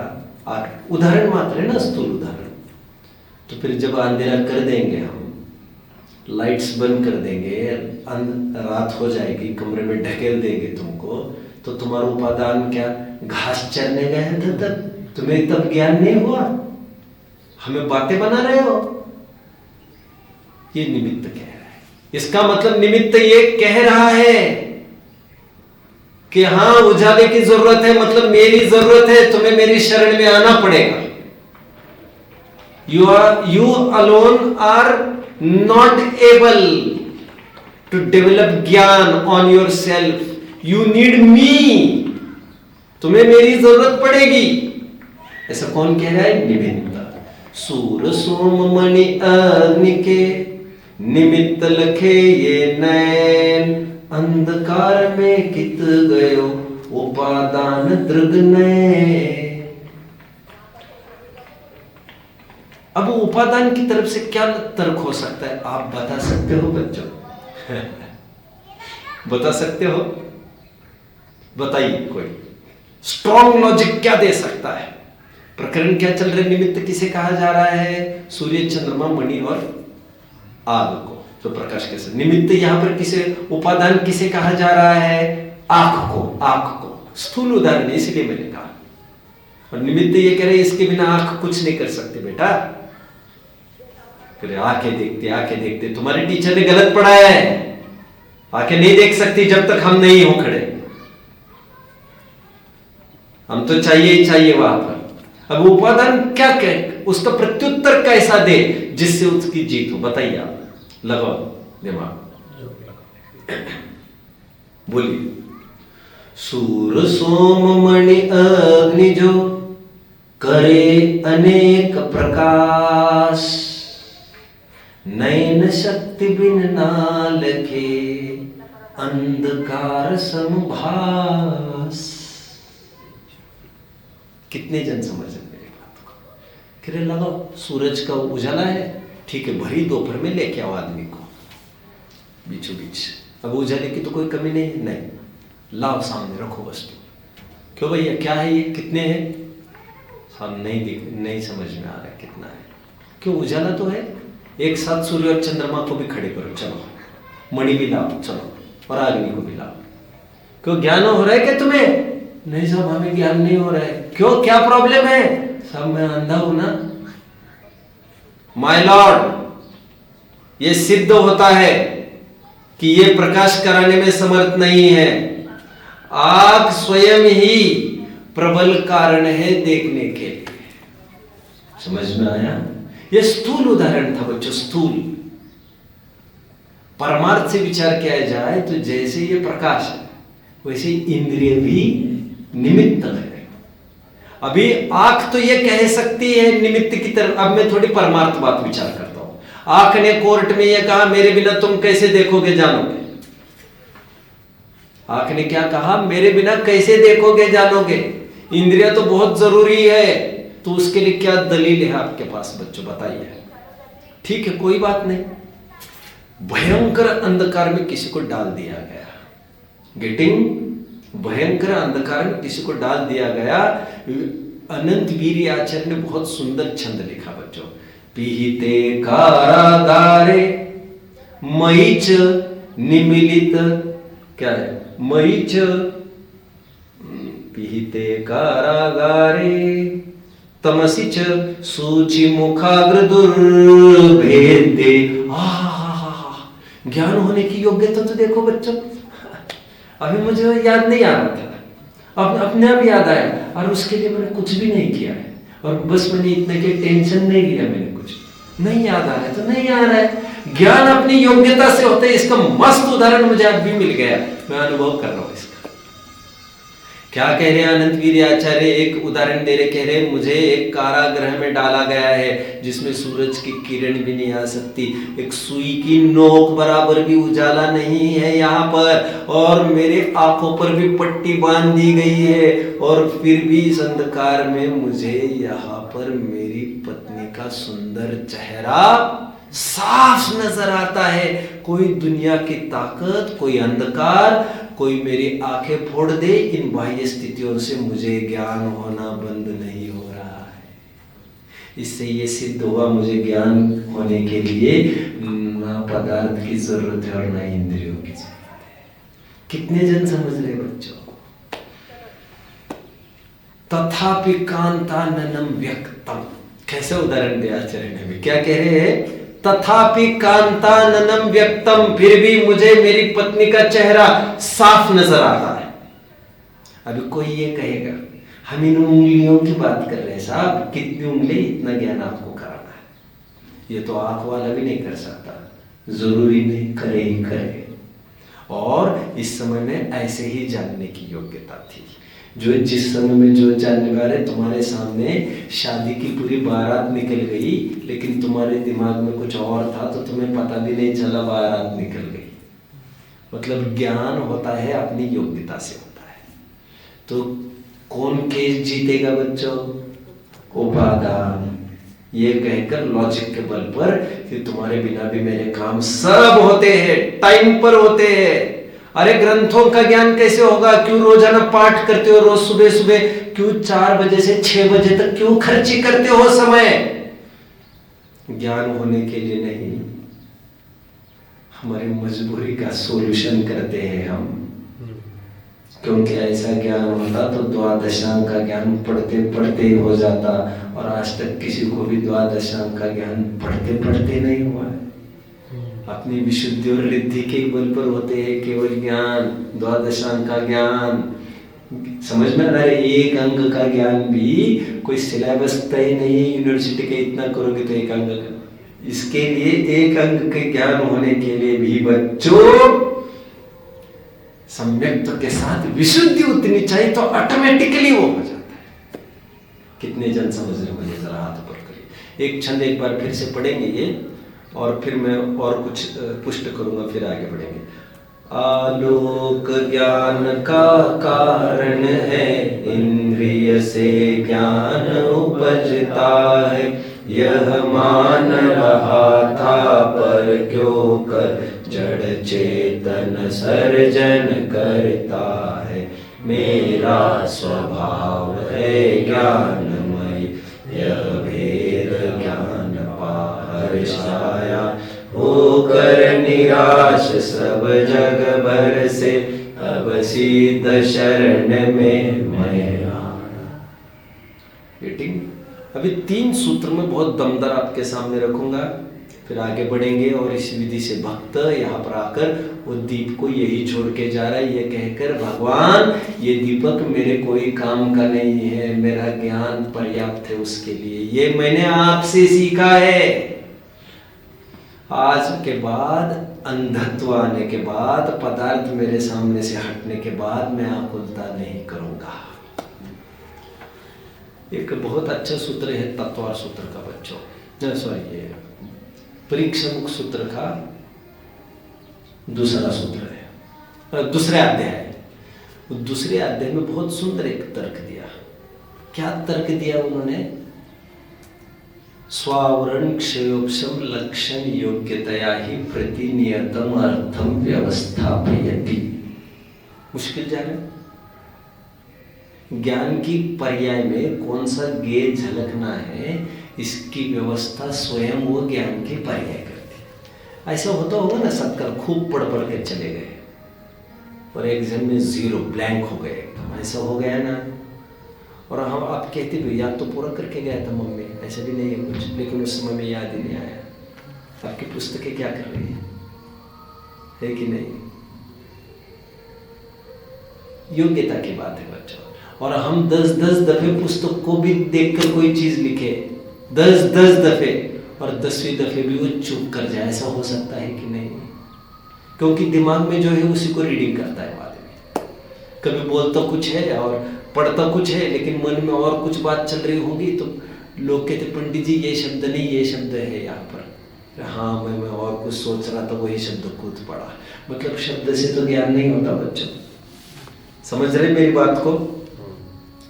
उदाहरण मात्र है ना, स्थूल उदाहरण। तो फिर जब अंधेरा कर देंगे, हम लाइट्स बंद कर देंगे, रात हो जाएगी, कमरे में ढकेल देंगे तुमको, तो तुम्हारा उपादान क्या? घास चरने गए थे तब, तुम्हें तब ज्ञान नहीं हुआ, हमें बातें बना रहे हो। ये निमित्त कह रहा है। इसका मतलब निमित्त ये कह रहा है कि हां उजाले की जरूरत है, मतलब मेरी जरूरत है, तुम्हें मेरी शरण में आना पड़ेगा। You alone are not able to develop ज्ञान on yourself. You need me. तुम्हें मेरी जरूरत पड़ेगी। ऐसा कौन कह रहा है? निमित्त। सूर्य, सोम, मणि, अग्नि के निमित्त लखे ये नैन, अंधकार में कित गयो उपादान दृग नैन। अब उपादान की तरफ से क्या तर्क हो सकता है? आप बता सकते हो बच्चों? बता सकते हो? बताइए, कोई स्ट्रॉन्ग लॉजिक क्या दे सकता है? प्रकरण क्या चल रहे? निमित्त किसे कहा जा रहा है? सूर्य, चंद्रमा, मणि और आग को, जो प्रकाश के साथ। निमित्त यहां पर किसे, उपादान किसे कहा जा रहा है? आंख को। आंख को स्थूल उदाहरण है, इसलिए मैंने कहा। और निमित्त ये कह रहे इसके बिना आंख कुछ नहीं कर सकते बेटा। आंखें देखते तुम्हारे टीचर ने गलत पढ़ाया है। आंखें नहीं देख सकती जब तक हम नहीं हो खड़े, हम तो चाहिए ही चाहिए वहां पर। अब उपादान क्या कहे, उसका प्रत्युत्तर कैसा दे जिससे उसकी जीत हो? बताइए आप, लगाओ दिमाग, बोलिए। सूर्य, सोम, मणि, अग्नि जो करे अनेक प्रकाश, नयन शक्ति बिन ना लखे अंधकार समभास। कितने जन समझ मेरी बात को? कह रहे लगाओ, सूरज का उजाला है, ठीक है, भरी दोपहर में लेके आओ आदमी को बीचों बीच। अब उजाले की तो कोई कमी नहीं, लाओ सामने रखो वस्तु। क्यों भैया, क्या है ये, कितने हैं? साहब नहीं समझ में आ रहा है कितना है। क्यों, उजाला तो है। एक साथ सूर्य और चंद्रमा को भी खड़े करो, चलो, मणि भी लाओ, चलो, और अग्नि को भी लाओ। क्यों, ज्ञान हो रहा है क्या तुम्हें? नहीं साहब, हमें ज्ञान नहीं हो रहा है। क्यों, क्या प्रॉब्लम है? साहब मैं अंधा हूं ना। माय लॉर्ड, ये सिद्ध होता है कि ये प्रकाश कराने में समर्थ नहीं है। आंख स्वयं ही प्रबल कारण है देखने के लिए। समझ में आया? ये स्थूल उदाहरण था बच्चों, स्थूल। परमार्थ से विचार किया जाए तो जैसे ये प्रकाश है, वैसे इंद्रिय भी निमित्त है। अभी आंख तो ये कह सकती है निमित्त की तरफ। अब मैं थोड़ी परमार्थ बात विचार करता हूं। आंख ने कोर्ट में ये कहा, मेरे बिना तुम कैसे देखोगे जानोगे। आंख ने क्या कहा? मेरे बिना कैसे देखोगे जानोगे। इंद्रिय तो बहुत जरूरी है, तो उसके लिए क्या दलील है आपके पास बच्चों, बताइए। ठीक है, कोई बात नहीं। भयंकर अंधकार में किसी को डाल दिया गया, गेटिंग, भयंकर अंधकार में किसी को डाल दिया गया। अनंत वीर आचार्य ने बहुत सुंदर छंद लिखा बच्चों। पिहिते कारागारे मईच निमिलित, क्या है? मईच पिहिते कारागारे तमसिच सूचि मुखाग्र दुर्भेदे। ज्ञान होने की योग्यता तो देखो बच्चों। अभी मुझे याद नहीं आ रहा था, अपने आप याद आया, और उसके लिए मैंने कुछ भी नहीं किया है, और बस मैंने इतने के टेंशन नहीं लिया, मैंने कुछ नहीं याद आ रहा है तो नहीं आ रहा है। ज्ञान अपनी योग्यता से होता है। इसका मस्त उदाहरण मुझे आज भी मिल गया, मैं अनुभव कर रहा हूं इसका। क्या कह रहे हैं अनंत वीर आचार्य, एक उदाहरण दे रहे, कह रहे मुझे एक कारागृह में डाला गया है जिसमें सूरज की किरण भी नहीं आ सकती, एक सुई की नोक बराबर भी उजाला नहीं है यहाँ पर, और मेरे आंखों पर भी पट्टी बांध दी गई है, और फिर भी इस अंधकार में मुझे यहाँ पर मेरी पत्नी का सुंदर चेहरा साफ नजर आता है। कोई दुनिया की ताकत, कोई अंधकार, कोई मेरी आंखें फोड़ दे, इन बाह्य स्थितियों से मुझे ज्ञान होना बंद नहीं हो रहा है। इससे ये सिद्ध हुआ मुझे ज्ञान होने के लिए ना पदार्थ की जरूरत है और ना इंद्रियों की जरूरत है। कितने जन समझ रहे बच्चों? तथापि कांताननम व्यक्तम, कैसे उदाहरण दिया आचार्य ने भी, क्या कह रहे हैं? तथापि कांताननम व्यक्तम, फिर भी मुझे मेरी पत्नी का चेहरा साफ नजर आता है। अभी कोई ये कहेगा हम इन उंगलियों की बात कर रहे हैं साहब, कितनी उंगली, इतना ज्ञान आपको कराना है, ये तो आंख वाला भी नहीं कर सकता, जरूरी नहीं करे ही करे। और इस समय में ऐसे ही जानने की योग्यता थी, जो जिस समय में जो जानने वाले, तुम्हारे सामने शादी की पूरी बारात निकल गई, लेकिन तुम्हारे दिमाग में कुछ और था तो तुम्हें पता भी नहीं चला बारात निकल गई। मतलब ज्ञान होता है अपनी योग्यता से होता है। तो कौन केस जीतेगा बच्चों? उपादान। ये कहकर लॉजिक के बल पर कि तुम्हारे बिना भी मेरे काम सब होते हैं, टाइम पर होते हैं। अरे ग्रंथों का ज्ञान कैसे होगा? क्यों रोजाना पाठ करते हो? रोज सुबह सुबह क्यों 4 बजे से 6 बजे तक क्यों खर्ची करते हो समय? ज्ञान होने के लिए नहीं, हमारी मजबूरी का सॉल्यूशन करते हैं हम। क्योंकि ऐसा ज्ञान होता तो द्वादशांक का ज्ञान पढ़ते पढ़ते ही हो जाता, और आज तक किसी को भी द्वादशांक का ज्ञान पढ़ते पढ़ते नहीं हुआ है। अपनी विशुद्धि और रिद्धि के बल पर होते हैं केवल ज्ञान, द्वादशांक का ज्ञान। समझ में आ रहा है? एक अंक का ज्ञान भी कोई सिलेबस तय नहीं है यूनिवर्सिटी के, इतना करोगे तो एक अंक का। इसके लिए एक अंक के ज्ञान होने के लिए भी बच्चों सम्यक्त्व के साथ विशुद्धि उतनी चाहिए, तो ऑटोमेटिकली वो हो जाता है। कितने जन समझ रहे मुझे जरा हाथ ऊपर करिए। एक छंद एक बार फिर से पढ़ेंगे ये, और फिर मैं और कुछ पुष्ट करूंगा, फिर आगे बढ़ेंगे। आलोक ज्ञान का कारण है, इंद्रिय से ज्ञान उपजता है, यह मान रहा था पर क्यों कर जड़ चेतन सर्जन करता है, मेरा स्वभाव है ज्ञानमय, यह भेद ज्ञान पाहर छाया, होकर निराश सब जग भर से, अब सीध शरण में मैं आया। अभी 3 सूत्र में बहुत दमदार आपके सामने रखूंगा, फिर आगे बढ़ेंगे। और इस विधि से भक्त यहाँ पर आकर वो दीप को यही छोड़ के जा रहा है, ये कहकर भगवान ये दीपक मेरे कोई काम का नहीं है, मेरा ज्ञान पर्याप्त है उसके लिए, ये मैंने आपसे सीखा है। आज के बाद, अंधत्व आने के बाद, पदार्थ मेरे सामने से हटने के बाद मैं आकुलता नहीं करूंगा। एक बहुत अच्छा सूत्र है तत्वार सूत्र का बच्चों, सॉरी ये परीक्षामुख सूत्र का दूसरा सूत्र है, दूसरे अध्याय। दूसरे अध्याय में बहुत सुंदर एक तर्क दिया। क्या तर्क दिया उन्होंने? स्वावरण क्षयोपशम लक्षण योग्यतया ही प्रतिनियतम अर्थम व्यवस्थापयति। मुश्किल जा रहा है? ज्ञान की पर्याय में कौन सा गेय झलकना है, इसकी व्यवस्था स्वयं वो ज्ञान की पर्याय करती है। ऐसा होता होगा ना, सबका खूब पढ़ पढ़ के चले गए और एग्जाम में 0 ब्लैंक हो गए, तो ऐसा हो गया ना। और हम आप कहते भी याद तो पूरा करके गया था मम्मी, ऐसा भी नहीं है कुछ, लेकिन उस समय में याद ही नहीं आया। आपकी पुस्तकें क्या कर रही है कि नहीं? योग्यता की बात है बच्चों। और हम 10-10 दफे पुस्तक को भी देखकर कोई चीज लिखे, 10-10 दफे, और 10वीं दफे भी वो चुप कर जाए, ऐसा हो सकता है कि नहीं? क्योंकि दिमाग में जो है उसी को रीडिंग करता है बाद में। कभी बोलता कुछ है और पढ़ता कुछ है, लेकिन मन में और कुछ बात चल रही होगी, तो लोग कहते पंडित जी ये शब्द नहीं, ये शब्द है यहाँ पर। हाँ मैं और कुछ सोच रहा था, वही शब्द खुद पढ़ा। मतलब शब्द से तो ज्ञान नहीं होता बच्चों, समझ रहे मेरी बात को?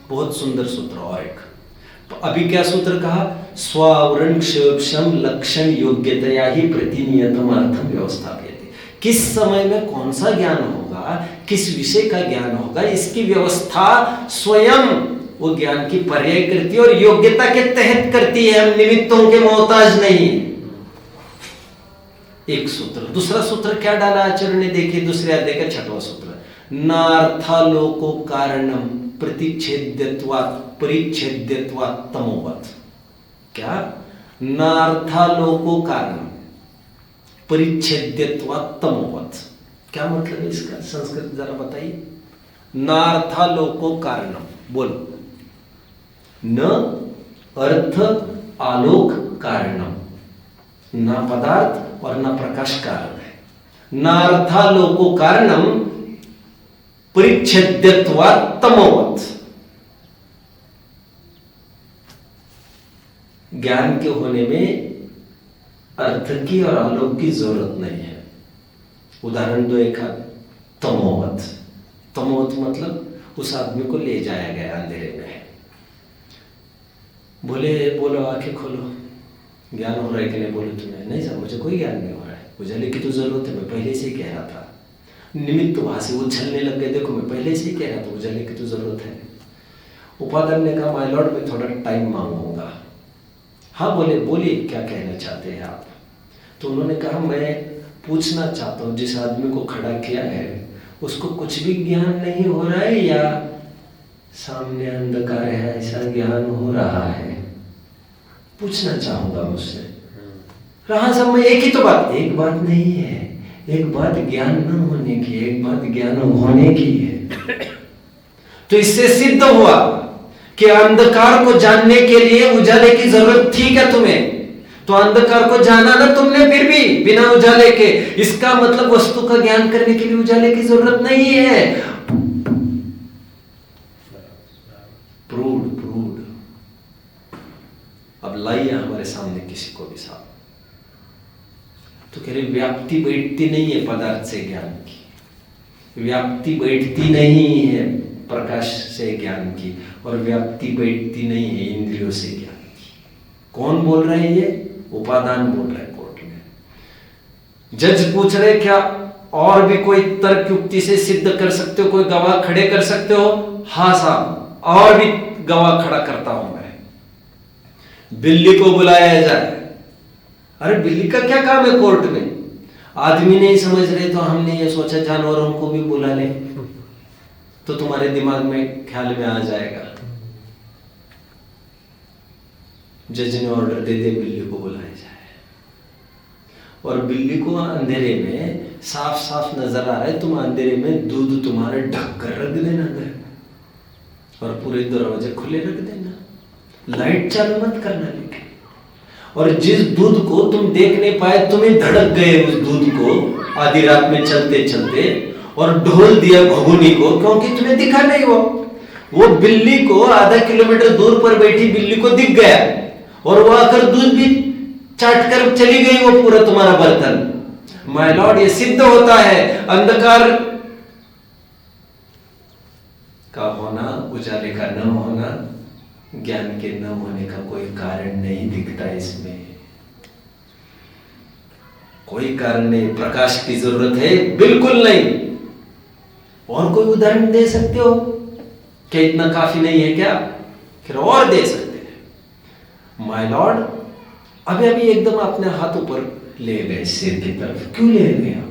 बहुत सुंदर सूत्र। और एक तो अभी क्या सूत्र कहा? स्वावरण क्षेपम लक्षण योग्यतया ही प्रतिनियतम अर्थम व्यवस्थाप्यते। किस समय में कौन सा ज्ञान होगा, किस विषय का ज्ञान होगा, इसकी व्यवस्था स्वयं वो ज्ञान की पर्याय करती है और योग्यता के तहत करती है, हम निमित्तों के मोहताज नहीं। एक सूत्र। दूसरा सूत्र क्या डाला आचार्य ने? देखिए दूसरे अध्याय का 6वां सूत्र, नार्थालोको कारणम प्रतिच्छेद्यत्वात् परिच्छेद्यत्वात् तमोवत्। क्या? नार्थालोको कारणम परिच्छेद्यत्वात् तमोवत्। क्या मतलब है इसका? संस्कृत जरा बताइए। नार्थालोको कारणम, बोलो। न अर्थ आलोक कारणम, ना पदार्थ और ना प्रकाश कारण है। नार्थालोको कारणम परिच्छेद्यत्वात् तमोवत्। ज्ञान के होने में अर्थ की और आलोक की जरूरत नहीं है। उदाहरण दो एक आध। तमोवत। तमोवत मतलब उस आदमी को ले जाया गया अंधेरे में, बोले बोलो आंखें खोलो, ज्ञान हो रहा है कि नहीं? बोले तुम्हें नहीं सर, मुझे कोई ज्ञान नहीं हो रहा है, उजाले की तो जरूरत है, मैं पहले से ही कह रहा था। निमित्त वहां से उछलने लग गए, देखो मैं पहले से ही कह रहा था उजाले की तो जरूरत है। उपाध्याय ने कहा माय लॉर्ड मैं थोड़ा टाइम मांगूंगा। हाँ बोले, बोलिए क्या कहना चाहते हैं आप? तो उन्होंने कहा मैं पूछना चाहता हूँ जिस आदमी को खड़ा किया है उसको कुछ भी ज्ञान नहीं हो रहा है या सामने अंधकार है ऐसा ज्ञान हो रहा है? पूछना चाहूंगा मुझसे। रहा सब में एक ही तो बात, एक बात नहीं है, एक बात ज्ञान न होने की, एक बात ज्ञान होने की है। तो इससे सिद्ध हुआ कि अंधकार को जानने के लिए उजाले की जरूरत थी क्या तुम्हें? तो अंधकार को जाना ना तुमने फिर भी बिना उजाले के, इसका मतलब वस्तु का ज्ञान करने के लिए उजाले की जरूरत नहीं है। प्रूड अब लाइए हमारे सामने किसी को भी साहब, तो कह रहे व्याप्ति बैठती नहीं है पदार्थ से ज्ञान की, व्याप्ति बैठती नहीं है प्रकाश से ज्ञान की, और व्याप्ति बैठती नहीं है इंद्रियों से ज्ञान की। कौन बोल रहे हैं ये? उपादान बोल रहे हैं कोर्ट में। जज पूछ रहे क्या और भी कोई तर्क युक्ति से सिद्ध कर सकते हो, कोई गवाह खड़े कर सकते हो? हाँ साहब, और भी गवाह खड़ा करता हूं मैं। बिल्ली को बुलाया जाए। अरे बिल्ली का क्या काम है कोर्ट में? आदमी नहीं समझ रहे तो हमने ये सोचा जानवरों को भी बुला ले, तो तुम्हारे दिमाग में ख्याल में आ जाएगा। जज ने ऑर्डर दे दे बिल्ली को बुलाया जाए, और बिल्ली को अंधेरे में साफ साफ नजर आ रहा है तुम अंधेरे में दूध तुम्हारे ढक कर रख देना घर, और पूरे दरवाजे खुले रख देना, लाइट चालू मत करना लेकिन। और जिस दूध को तुम देख नहीं पाए, तुम्हें धड़क गए उस दूध को आधी रात में चलते चलते, और ढोल दिया भगुनी को क्योंकि तुम्हें दिखा नहीं वो बिल्ली को आधा किलोमीटर दूर पर बैठी बिल्ली को दिख गया, और वो आकर दूध भी चाट कर चली गई वो पूरा तुम्हारा बर्तन। माय लॉर्ड, ये सिद्ध होता है अंधकार का होना, उजाले का न होना, ज्ञान के न होने का कोई कारण नहीं दिखता इसमें, कोई कारण नहीं। प्रकाश की जरूरत है? बिल्कुल नहीं। और कोई उदाहरण दे सकते हो क्या? इतना काफी नहीं है क्या? फिर और दे सकते हैं। माय लॉर्ड, अभी अभी एकदम अपने हाथ ऊपर ले गए सिर की तरफ, क्यों ले गए आप?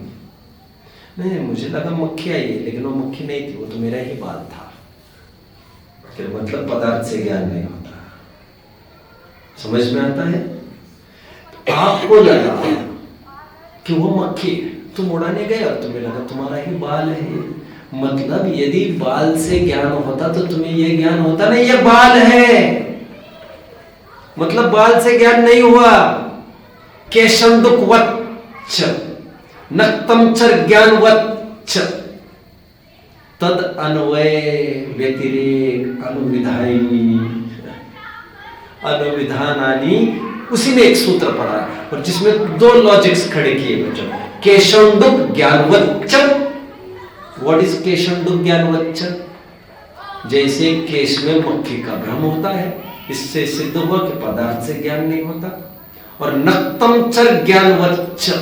नहीं, मुझे लगा मक्खी आई है, लेकिन वो मक्खी नहीं थी, वो तो मेरा ही बाल था। फिर मतलब पदार्थ से ज्ञान नहीं होता। समझ में आता है? आपको लगा कि वो मक्खी है, तुम उड़ाने गए और तुम्हें लगा तुम्हारा ही बाल है। मतलब यदि बाल से ज्ञान होता तो तुम्हें यह ज्ञान होता नहीं, ये बाल है, मतलब बाल से ज्ञान नहीं हुआ। केशंदुकवच्च नक्तमचर ज्ञानवच्च तद अन्वय व्यतिरेक अनुविधायी अनुविधानानि, उसी में एक सूत्र पढ़ा और जिसमें दो लॉजिक्स खड़े किए बच्चों। केशंडुक ज्ञानवच्चम। व्हाट इज केशंडुक ज्ञानवच्चम? जैसे केश में मक्खी का भ्रम होता है, इससे सिद्ध हुआ कि पदार्थ से ज्ञान नहीं होता। और नक्तमचर ज्ञानवच्चम,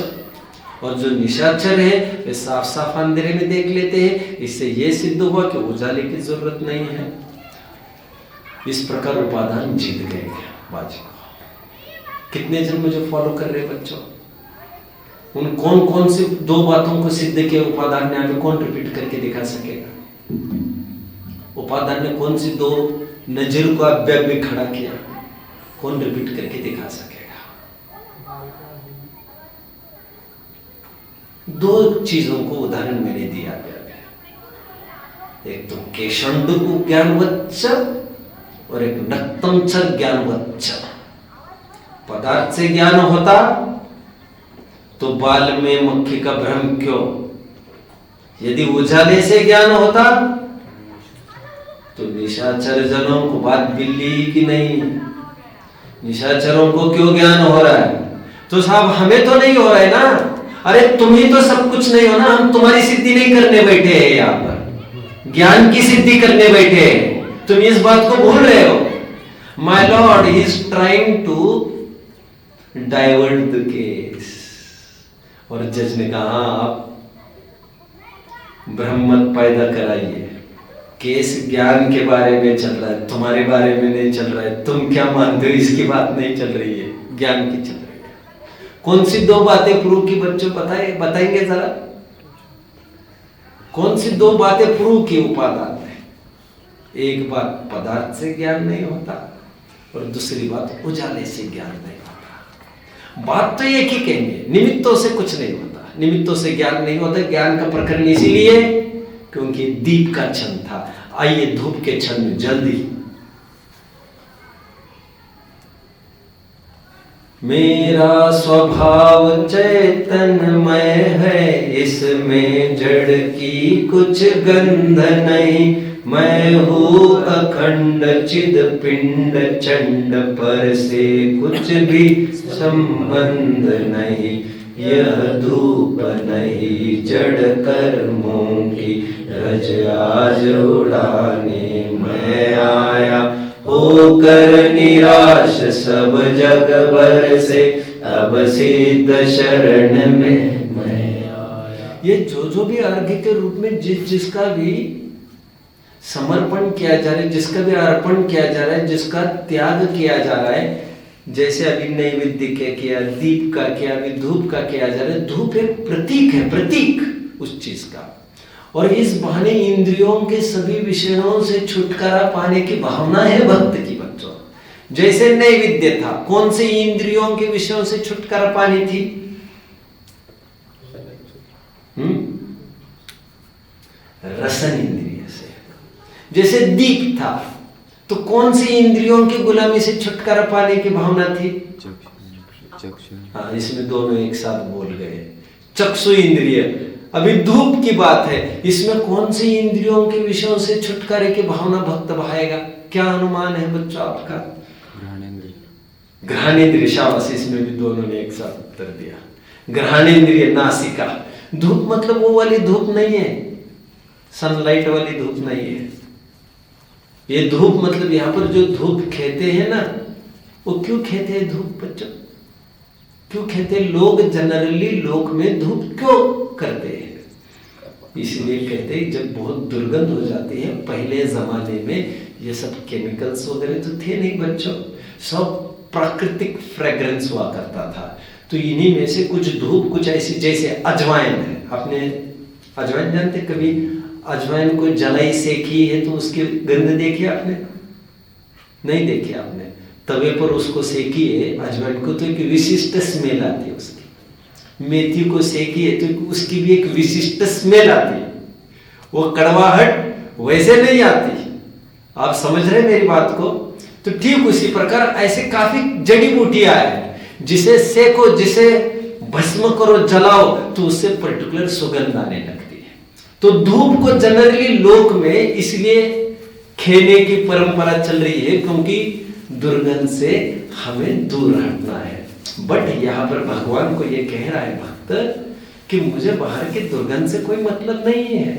और जो निशाचर है वे साफ साफ अंधेरे में देख लेते हैं, इससे यह सिद्ध हुआ कि उजाले की जरूरत नहीं है। इस प्रकार उपादान जीत गए बाजी को। कितने जन मुझे फॉलो कर रहे बच्चों? उन कौन कौन सी दो बातों को सिद्ध किया उपादान ने? हमें कौन रिपीट करके दिखा सकेगा? उपादान ने कौन सी दो नजर को अव्यय में खड़ा किया? कौन रिपीट करके दिखा सकेगा? दो चीजों को उदाहरण मैंने दिया गया। एक तो केशंडुक ज्ञानवच्च और एक नक्तमचर ज्ञानवच्च। पदार्थ से ज्ञान होता तो बाल में मक्खी का भ्रम क्यों? यदि उजाले से ज्ञान होता तो निशाचर जनों को बात बिल्ली की नहीं, निशाचरों को क्यों ज्ञान हो रहा है? तो साहब हमें तो नहीं हो रहा है ना। अरे तुम ही तो सब कुछ नहीं हो ना, हम तुम्हारी सिद्धि नहीं करने बैठे हैं, यहां पर ज्ञान की सिद्धि करने बैठे हैं। तुम इस बात को भूल रहे हो। My lord is trying to divert the case. और जज ने कहा आप भ्रम मत पैदा कराइए, केस ज्ञान के बारे में चल रहा है, तुम्हारे बारे में नहीं चल रहा है। तुम क्या मानते हो इसकी बात नहीं चल रही है, ज्ञान की चल रही है। कौन सी दो बातें प्रूव की बच्चों बताएंगे जरा? कौन सी दो बातें प्रूव की उपादान में? एक बात पदार्थ से ज्ञान नहीं होता और दूसरी बात उजाले से ज्ञान नहीं होता। बात तो एक ही कहेंगे, निमित्तों से कुछ नहीं होता, निमित्तों से ज्ञान नहीं होता। ज्ञान का प्रकरण इसीलिए क्योंकि दीप का क्षण था। आइए धूप के क्षण में जल्दी। मेरा स्वभाव चैतन्यमय है, इसमें जड़ की कुछ गंध नहीं। मैं हूँ अखंड चिद पिंड चंड, पर से कुछ भी संबंध नहीं। यह धूप नहीं जड़ कर्मों की, रज आज उड़ाने मैं आया। होकर निराश सब जग भर से, अब सिद्ध शरण में मैं आया। ये जो भी अर्घ्य के रूप में जिसका भी समर्पण किया जा रहा है, जिसका भी अर्पण किया जा रहा है, जिसका त्याग किया जा रहा है, जैसे अभी नैवेद्य का किया, दीप का किया, अभी धूप का किया जा रहा है। धूप एक प्रतीक है, प्रतीक उस चीज का। और इस बहाने इंद्रियों के सभी विषयों से छुटकारा पाने की भावना है भक्त की बच्चों। जैसे नैवेद्य था, कौन से इंद्रियों के विषयों से छुटकारा पानी थी? रसन इंद्रिय से। जैसे दीप था तो कौन सी इंद्रियों की गुलामी से छुटकारा पाने की भावना थी? चक्षु। हाँ, इसमें दोनों एक साथ बोल गए, चक्षु इंद्रिय। अभी धूप की बात है, इसमें कौन सी इंद्रियों के विषयों से छुटकारे की भावना भक्त भाएगा? क्या अनुमान है बच्चों आपका? घ्राणेन्द्रिय। शाबाश, इसमें भी दोनों ने एक साथ उत्तर दिया। घ्राणेन्द्रिय, नासिका। धूप मतलब वो वाली धूप नहीं है, सनलाइट वाली धूप नहीं है। ये धूप मतलब यहाँ पर जो धूप खेते हैं ना, वो क्यों खेते हैं धूप बच्चों? क्यों खेते? लोग जनरली लोक में धूप क्यों करते हैं? इसलिए कहते हैं जब बहुत दुर्गंध हो जाती है। पहले जमाने में ये सब केमिकल्स वगैरह तो थे नहीं बच्चों, सब प्राकृतिक फ्रेग्रेंस हुआ करता था। तो इन्हीं में से कुछ धूप, कुछ ऐसी, जैसे अजवाइन है। आपने अजवाइन जानते? कभी अजवाइन को जलाई सेकी है तो उसकी गंध देखी आपने? नहीं देखी आपने? तवे पर उसको सेकी है अजवाइन को तो एक विशिष्ट स्मेल आती है उसकी। मेथी को सेकी है तो उसकी भी एक विशिष्ट स्मेल आती है, वो कड़वाहट वैसे नहीं आती। आप समझ रहे मेरी बात को? तो ठीक उसी प्रकार ऐसे काफी जड़ी बूटियां है, जिसे सेको, जिसे भस्म करो, जलाओ तो उससे पर्टिकुलर सुगंध आने लगती है। तो धूप को जनरली लोक में इसलिए खेने की परंपरा चल रही है क्योंकि दुर्गंध से हमें दूर हटना है। बट यहाँ पर भगवान को ये कह रहा है भक्त कि मुझे बाहर की दुर्गंध से कोई मतलब नहीं है,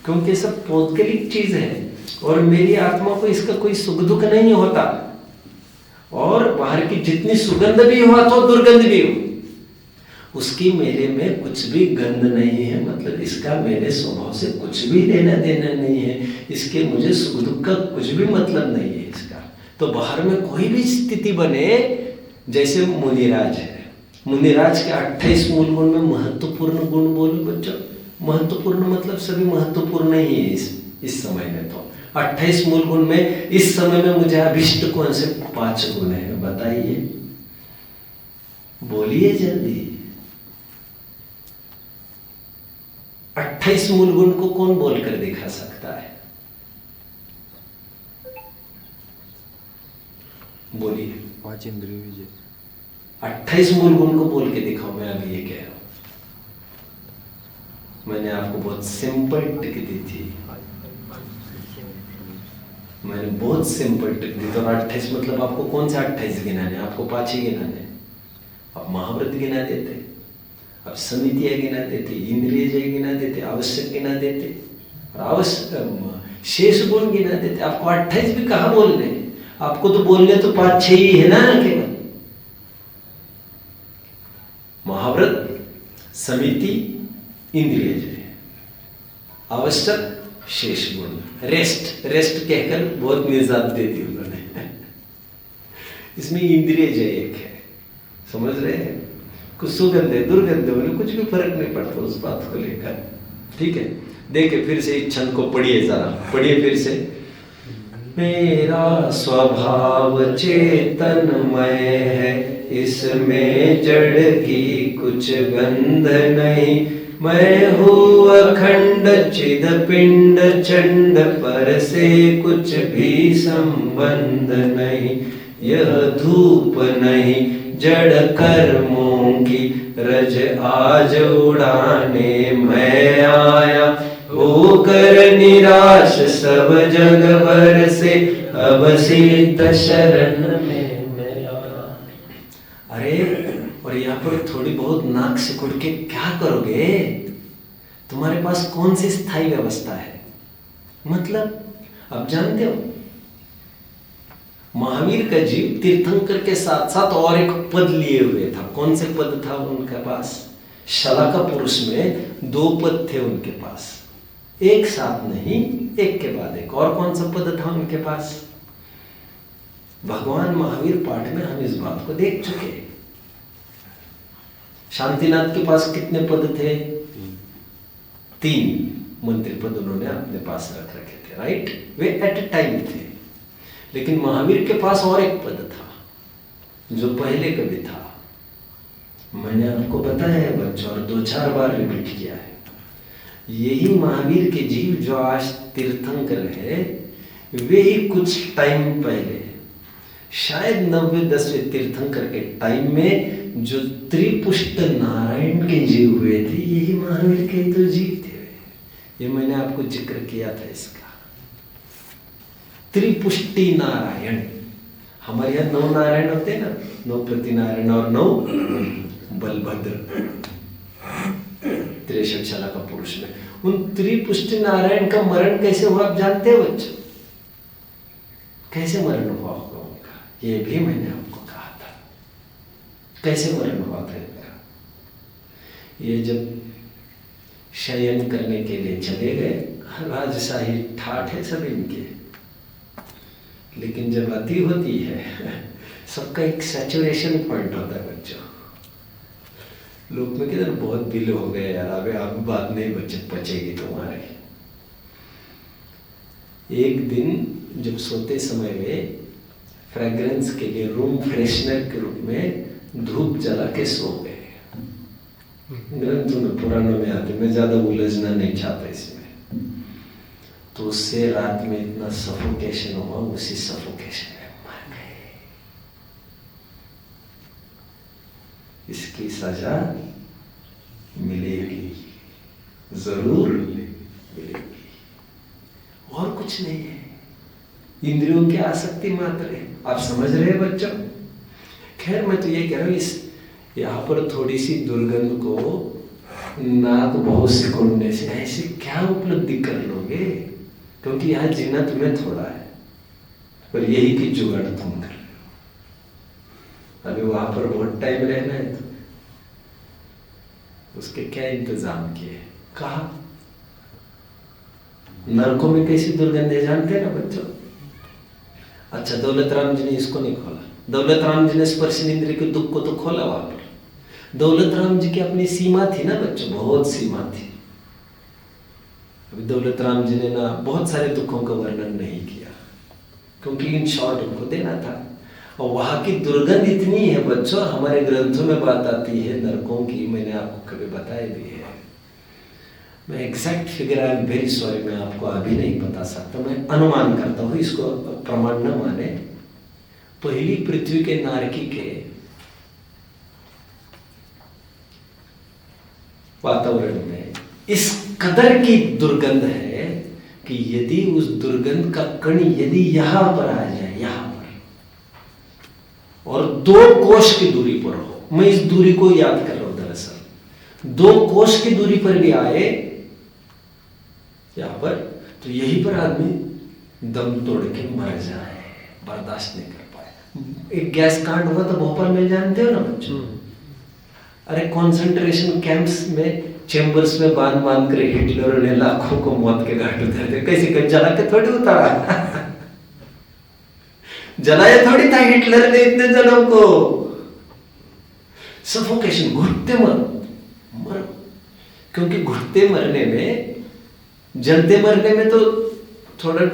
क्योंकि सब पौद्गलिक चीज है और मेरी आत्मा को इसका कोई सुख दुख नहीं होता। और बाहर की जितनी सुगंध भी हो तो दुर्गंध भी हो, उसकी मेरे में कुछ भी गंध नहीं है, मतलब इसका मेरे स्वभाव से कुछ भी लेना देना नहीं है, इसके मुझे सुख दुख का कुछ भी मतलब नहीं है इसका। तो बाहर में कोई भी स्थिति बने, जैसे मुनिराज है, मुनिराज के 28 मूल गुण में महत्वपूर्ण गुण बोलो बच्चों। महत्वपूर्ण मतलब सभी महत्वपूर्ण ही है इस समय में। तो 28 मूल गुण में इस समय में मुझे अभिष्ट कौन से 5 गुण है बताइए, बोलिए जल्दी। 28 मूल गुण को कौन बोलकर दिखा सकता है? बोलिए। 5 इंद्रिय विजय। 28 मूल गुण को बोल के दिखाओ। मैं अभी ये कह रहा हूं, मैंने आपको बहुत सिंपल ट्रिक दी थी, मैंने बहुत सिंपल ट्रिक दी। तो 28 मतलब आपको कौन सा 28 गिनाने? आपको 5 ही गिनाने। आप महाव्रत गिना देते, अब समितियां गिना देते, इंद्रिय जय गिना देते, आवश्यक गिना देते, आवश्यक शेष गुण गिना देते। आपको 28 भी कहाँ बोलने, आपको तो बोलने तो 5-6 ही है ना केवल। महाव्रत, समिति, इंद्रिय जय, आवश्यक, शेष गुण, रेस्ट कहकर बहुत निजात दे दी उन्होंने। इसमें इंद्रिय जय एक है, समझ रहे हैं? कुछ सुगंध है, दुर्गंध है, उन्हें कुछ भी फर्क नहीं पड़ता उस बात को लेकर। ठीक है, देखिए फिर से इस छंद को पढ़िए, जरा पढ़िए फिर से। मेरा स्वभाव चेतनमय है, इसमें जड़ की कुछ गंध नहीं। मैं हूँ अखंड चिद पिंड चंड, पर से कुछ भी संबंध नहीं। यह धूप नहीं जड़ कर्मों की, रज आज उड़ाने मैं आया। होकर निराश सब जग भर से, अब सिद्ध शरण में मैं आया। अरे और यहाँ पर थोड़ी बहुत नाक सिकुड़ के क्या करोगे? तुम्हारे पास कौन सी स्थायी व्यवस्था है? मतलब अब जानते हो, महावीर का जीव तीर्थंकर के साथ साथ और एक पद लिए हुए था। कौन से पद था उनके पास? शलाका पुरुष में 2 पद थे उनके पास, एक साथ नहीं, एक के बाद एक। और कौन सा पद था उनके पास? भगवान महावीर पाठ में हम इस बात को देख चुके। शांतिनाथ के पास कितने पद थे? 3 मंत्री पद उन्होंने अपने पास रख रखे थे, right? Way at A time थे। लेकिन महावीर के पास और एक पद था जो पहले कभी था। मैंने आपको बताया है बच्चों, और 2-4 बार रिपीट किया है। यही महावीर के जीव जो आज तीर्थंकर है, वे ही कुछ टाइम पहले, शायद 90-10वें तीर्थंकर के टाइम में जो त्रिपुष्ट नारायण के जीव हुए थे, यही महावीर के तो जीव थे। ये मैंने आपको जिक्र किया था इसका। त्रिपुष्टि नारायण, हमारे यहाँ 9 नारायण होते हैं ना, 9 प्रति नारायण और 9 बलभद्र, 63 शलाका पुरुष में। उन त्रिपुष्टि नारायण का मरण कैसे हुआ आप जानते हो बच्चों? कैसे मरण हुआ होगा उनका? ये भी मैंने आपको कहा था कैसे मरण हुआ था इनका। ये जब शयन करने के लिए चले गए, राजशाही ठाठ है सब इनके, लेकिन जब अति होती है, सबका एक सैचुरेशन पॉइंट होता है बच्चों। लोग में किधर बहुत बिल हो गए यार, अबे अब बात नहीं बचेगी तुम्हारे। एक दिन जब सोते समय में फ्रेग्रेंस के लिए रूम फ्रेशनर के रूप में धूप जला के सो गए। ग्रंथों में पुराणों में आते, मैं ज्यादा उलझना नहीं चाहता इसमें। तो उससे रात में इतना सफोकेशन हुआ, उसी सफोकेशन में मर गए। इसकी सजा मिलेगी, जरूर मिलेगी। मिलेगी, और कुछ नहीं है। इंद्रियों की आसक्ति मात्र है। आप समझ रहे हैं बच्चों? खैर मैं तो ये कह रहा हूँ, इस यहाँ पर थोड़ी सी दुर्गंध को नाक बहुत सिकुड़ने से ऐसे क्या उपलब्धि कर लोगे, क्योंकि यहाँ जीना तुम्हें थोड़ा है, पर यही की जुगाड़ तुम कर रहे हो। अभी वहां पर बहुत टाइम रहना है, तो उसके क्या इंतजाम किए? कहा नरकों में कैसी दुर्गंध है जानते हैं ना बच्चों? अच्छा, दौलत राम जी ने इसको नहीं खोला। दौलत राम जी ने स्पर्शेंद्रिय के दुख को तो खोला वहां पर। दौलत राम जी की अपनी सीमा थी ना बच्चों, बहुत सीमा थी। अभी दौलत राम जी ने ना बहुत सारे दुखों का वर्णन नहीं किया, क्योंकि इन शॉर्ट उनको देना था। और वहां की दुर्गंध इतनी है बच्चों, हमारे ग्रंथों में बात आती है नरकों की, मैंने आपको कभी बताया भी है। मैं exact figure, I am very sorry, मैं आपको अभी नहीं बता सकता, मैं अनुमान करता हूँ, इसको प्रमाण न माने। पहली पृथ्वी के नारकी के वातावरण में इस कदर की दुर्गंध है कि यदि उस दुर्गंध का कण यदि यहां पर आ जाए, यहां पर, और 2 कोश की दूरी पर हो, मैं इस दूरी को याद कर रहा हूं दरअसल, 2 कोश की दूरी पर भी आए यहां पर, तो यहीं पर आदमी दम तोड़ के मर जाए, बर्दाश्त नहीं कर पाए। एक गैस कांड हुआ था भोपाल में, जानते हो ना बच्चों? अरे कॉन्सेंट्रेशन कैंप्स में चेंबर्स में बांध कर हिटलर ने लाखों को मौत के घाट उतार दिया। कैसे जला के थोड़ी उतारा जलाया थोड़ी था हिटलर ने इतने जनों को। सफोकेशन, घुटते मर, क्योंकि घुटते मरने में, जलते मरने में तो थोड़ा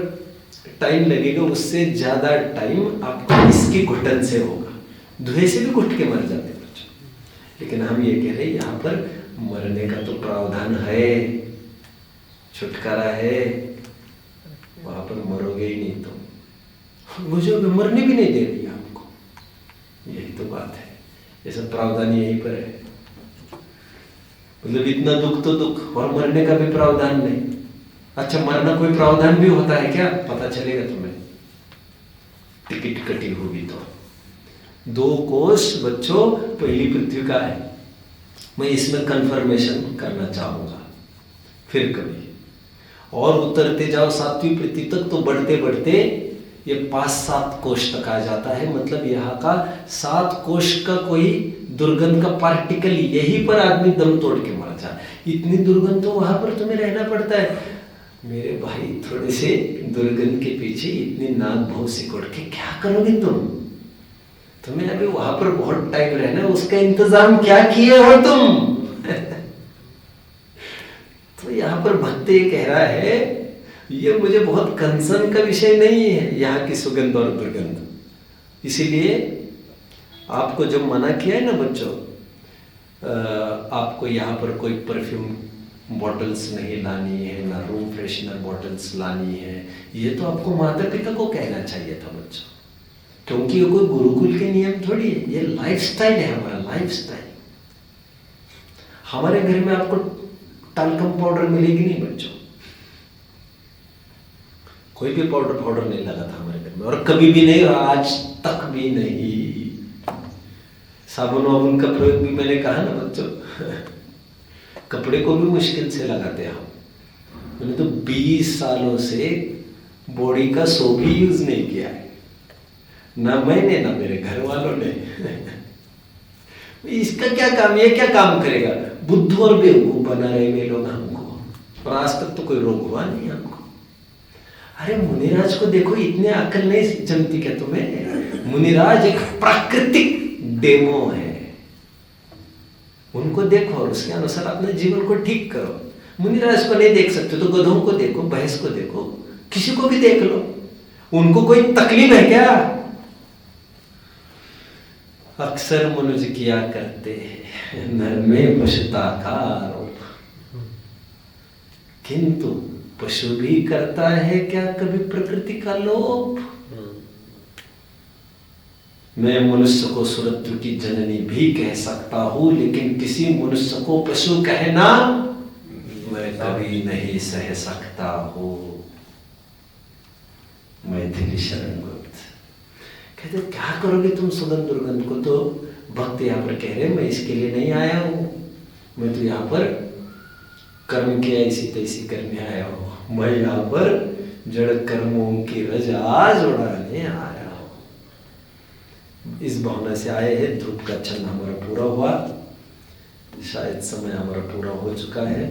टाइम लगेगा, उससे ज्यादा टाइम आपको इसकी घुटन से होगा। धुएं से भी घुट के मर जाते बच्चों। लेकिन हम ये कह रहे हैं यहां पर मरने का तो प्रावधान है, छुटकारा है, वहां पर मरोगे ही नहीं तो मुझे मरने भी नहीं दे रही आपको, यही तो बात है। ये सब प्रावधान यहीं पर है। मतलब इतना दुख तो दुख, और मरने का भी प्रावधान नहीं। अच्छा, मरना कोई प्रावधान भी होता है क्या? पता चलेगा तुम्हें, टिकट कटी होगी तो। 2 कोश बच्चों पहली पृथ्वी का है। मैं इसमें कंफर्मेशन करना चाहूंगा फिर कभी, और उतरते जाओ 7वीं पृथ्वी तक, तो बढ़ते बढ़ते ये 5-7 कोश तक आ जाता है। मतलब यहाँ का 7 कोश का कोई दुर्गंध का पार्टिकल यहीं पर आदमी दम तोड़ के मर जाए। इतनी दुर्गंध तो वहां पर तुम्हें रहना पड़ता है मेरे भाई। थोड़े से दुर्गंध के पीछे इतनी नाक बहुत सिकुड़ के क्या करोगे तुम? तुम्हें अभी वहां पर बहुत टाइम रहना है, उसका इंतजाम क्या किए हो तुम? तो यहाँ पर भक्त ये कह रहा है, ये मुझे बहुत कंसर्न का विषय नहीं है यहाँ की सुगंध और दुर्गंध। इसीलिए आपको जब मना किया है ना बच्चों, आपको यहाँ पर कोई परफ्यूम बॉटल्स नहीं लानी है, ना रूम फ्रेशनर बॉटल्स लानी है, ये तो आपको माता पिता को कहना चाहिए था बच्चों, क्योंकि ये कोई गुरुकुल के नियम थोड़ी है, ये लाइफस्टाइल है हमारा, लाइफस्टाइल। हमारे घर में आपको टाल्कम पाउडर मिलेगी नहीं बच्चों, कोई भी पाउडर नहीं लगा था हमारे घर में, और कभी भी नहीं, और आज तक भी नहीं। साबुन वाबुन का प्रयोग भी मैंने कहा ना बच्चों, कपड़े को भी मुश्किल से लगाते हैं हम। मैंने तो 20 सालों से बॉडी का सोप भी यूज नहीं किया है, ना मैंने ना मेरे घर वालों ने। इसका क्या काम, ये क्या काम करेगा? बुद्धू और बेवकूफ बना रहे वे लोग हमको, और आज तक तो कोई रोग हुआ नहीं हमको। अरे मुनिराज को देखो, इतने अकल नहीं जमती क्या तुम्हें? मुनिराज एक प्राकृतिक डेमो है, उनको देखो और उसके अनुसार अपने जीवन को ठीक करो। मुनिराज को नहीं देख सकते तो गधों को देखो, भैंस को देखो, किसी को भी देख लो, उनको कोई तकलीफ है क्या? अक्सर मनुष्य किया करते हैं नर में पशुता का आरोप, किंतु पशु भी करता है क्या कभी प्रकृति का लोप? मैं मनुष्य को सुरत्व की जननी भी कह सकता हूं, लेकिन किसी मनुष्य को पशु कहना मैं कभी नहीं सह सकता हूँ। मैथिली शरण गुप्त कहते क्या करोगे तुम सुगंध दुर्गंध को? तो भक्त यहाँ पर कह रहे मैं इसके लिए नहीं आया हूँ, मैं तो यहाँ पर कर्म की ऐसी तैसी करने आया हूँ। मैं यहाँ पर जड़ कर्मों की रजा जोड़ाने आया हूँ। इस भावना से आए हैं। ध्रुव का छंद हमारा पूरा हुआ, शायद समय हमारा पूरा हो चुका है।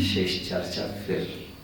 शेष चर्चा फिर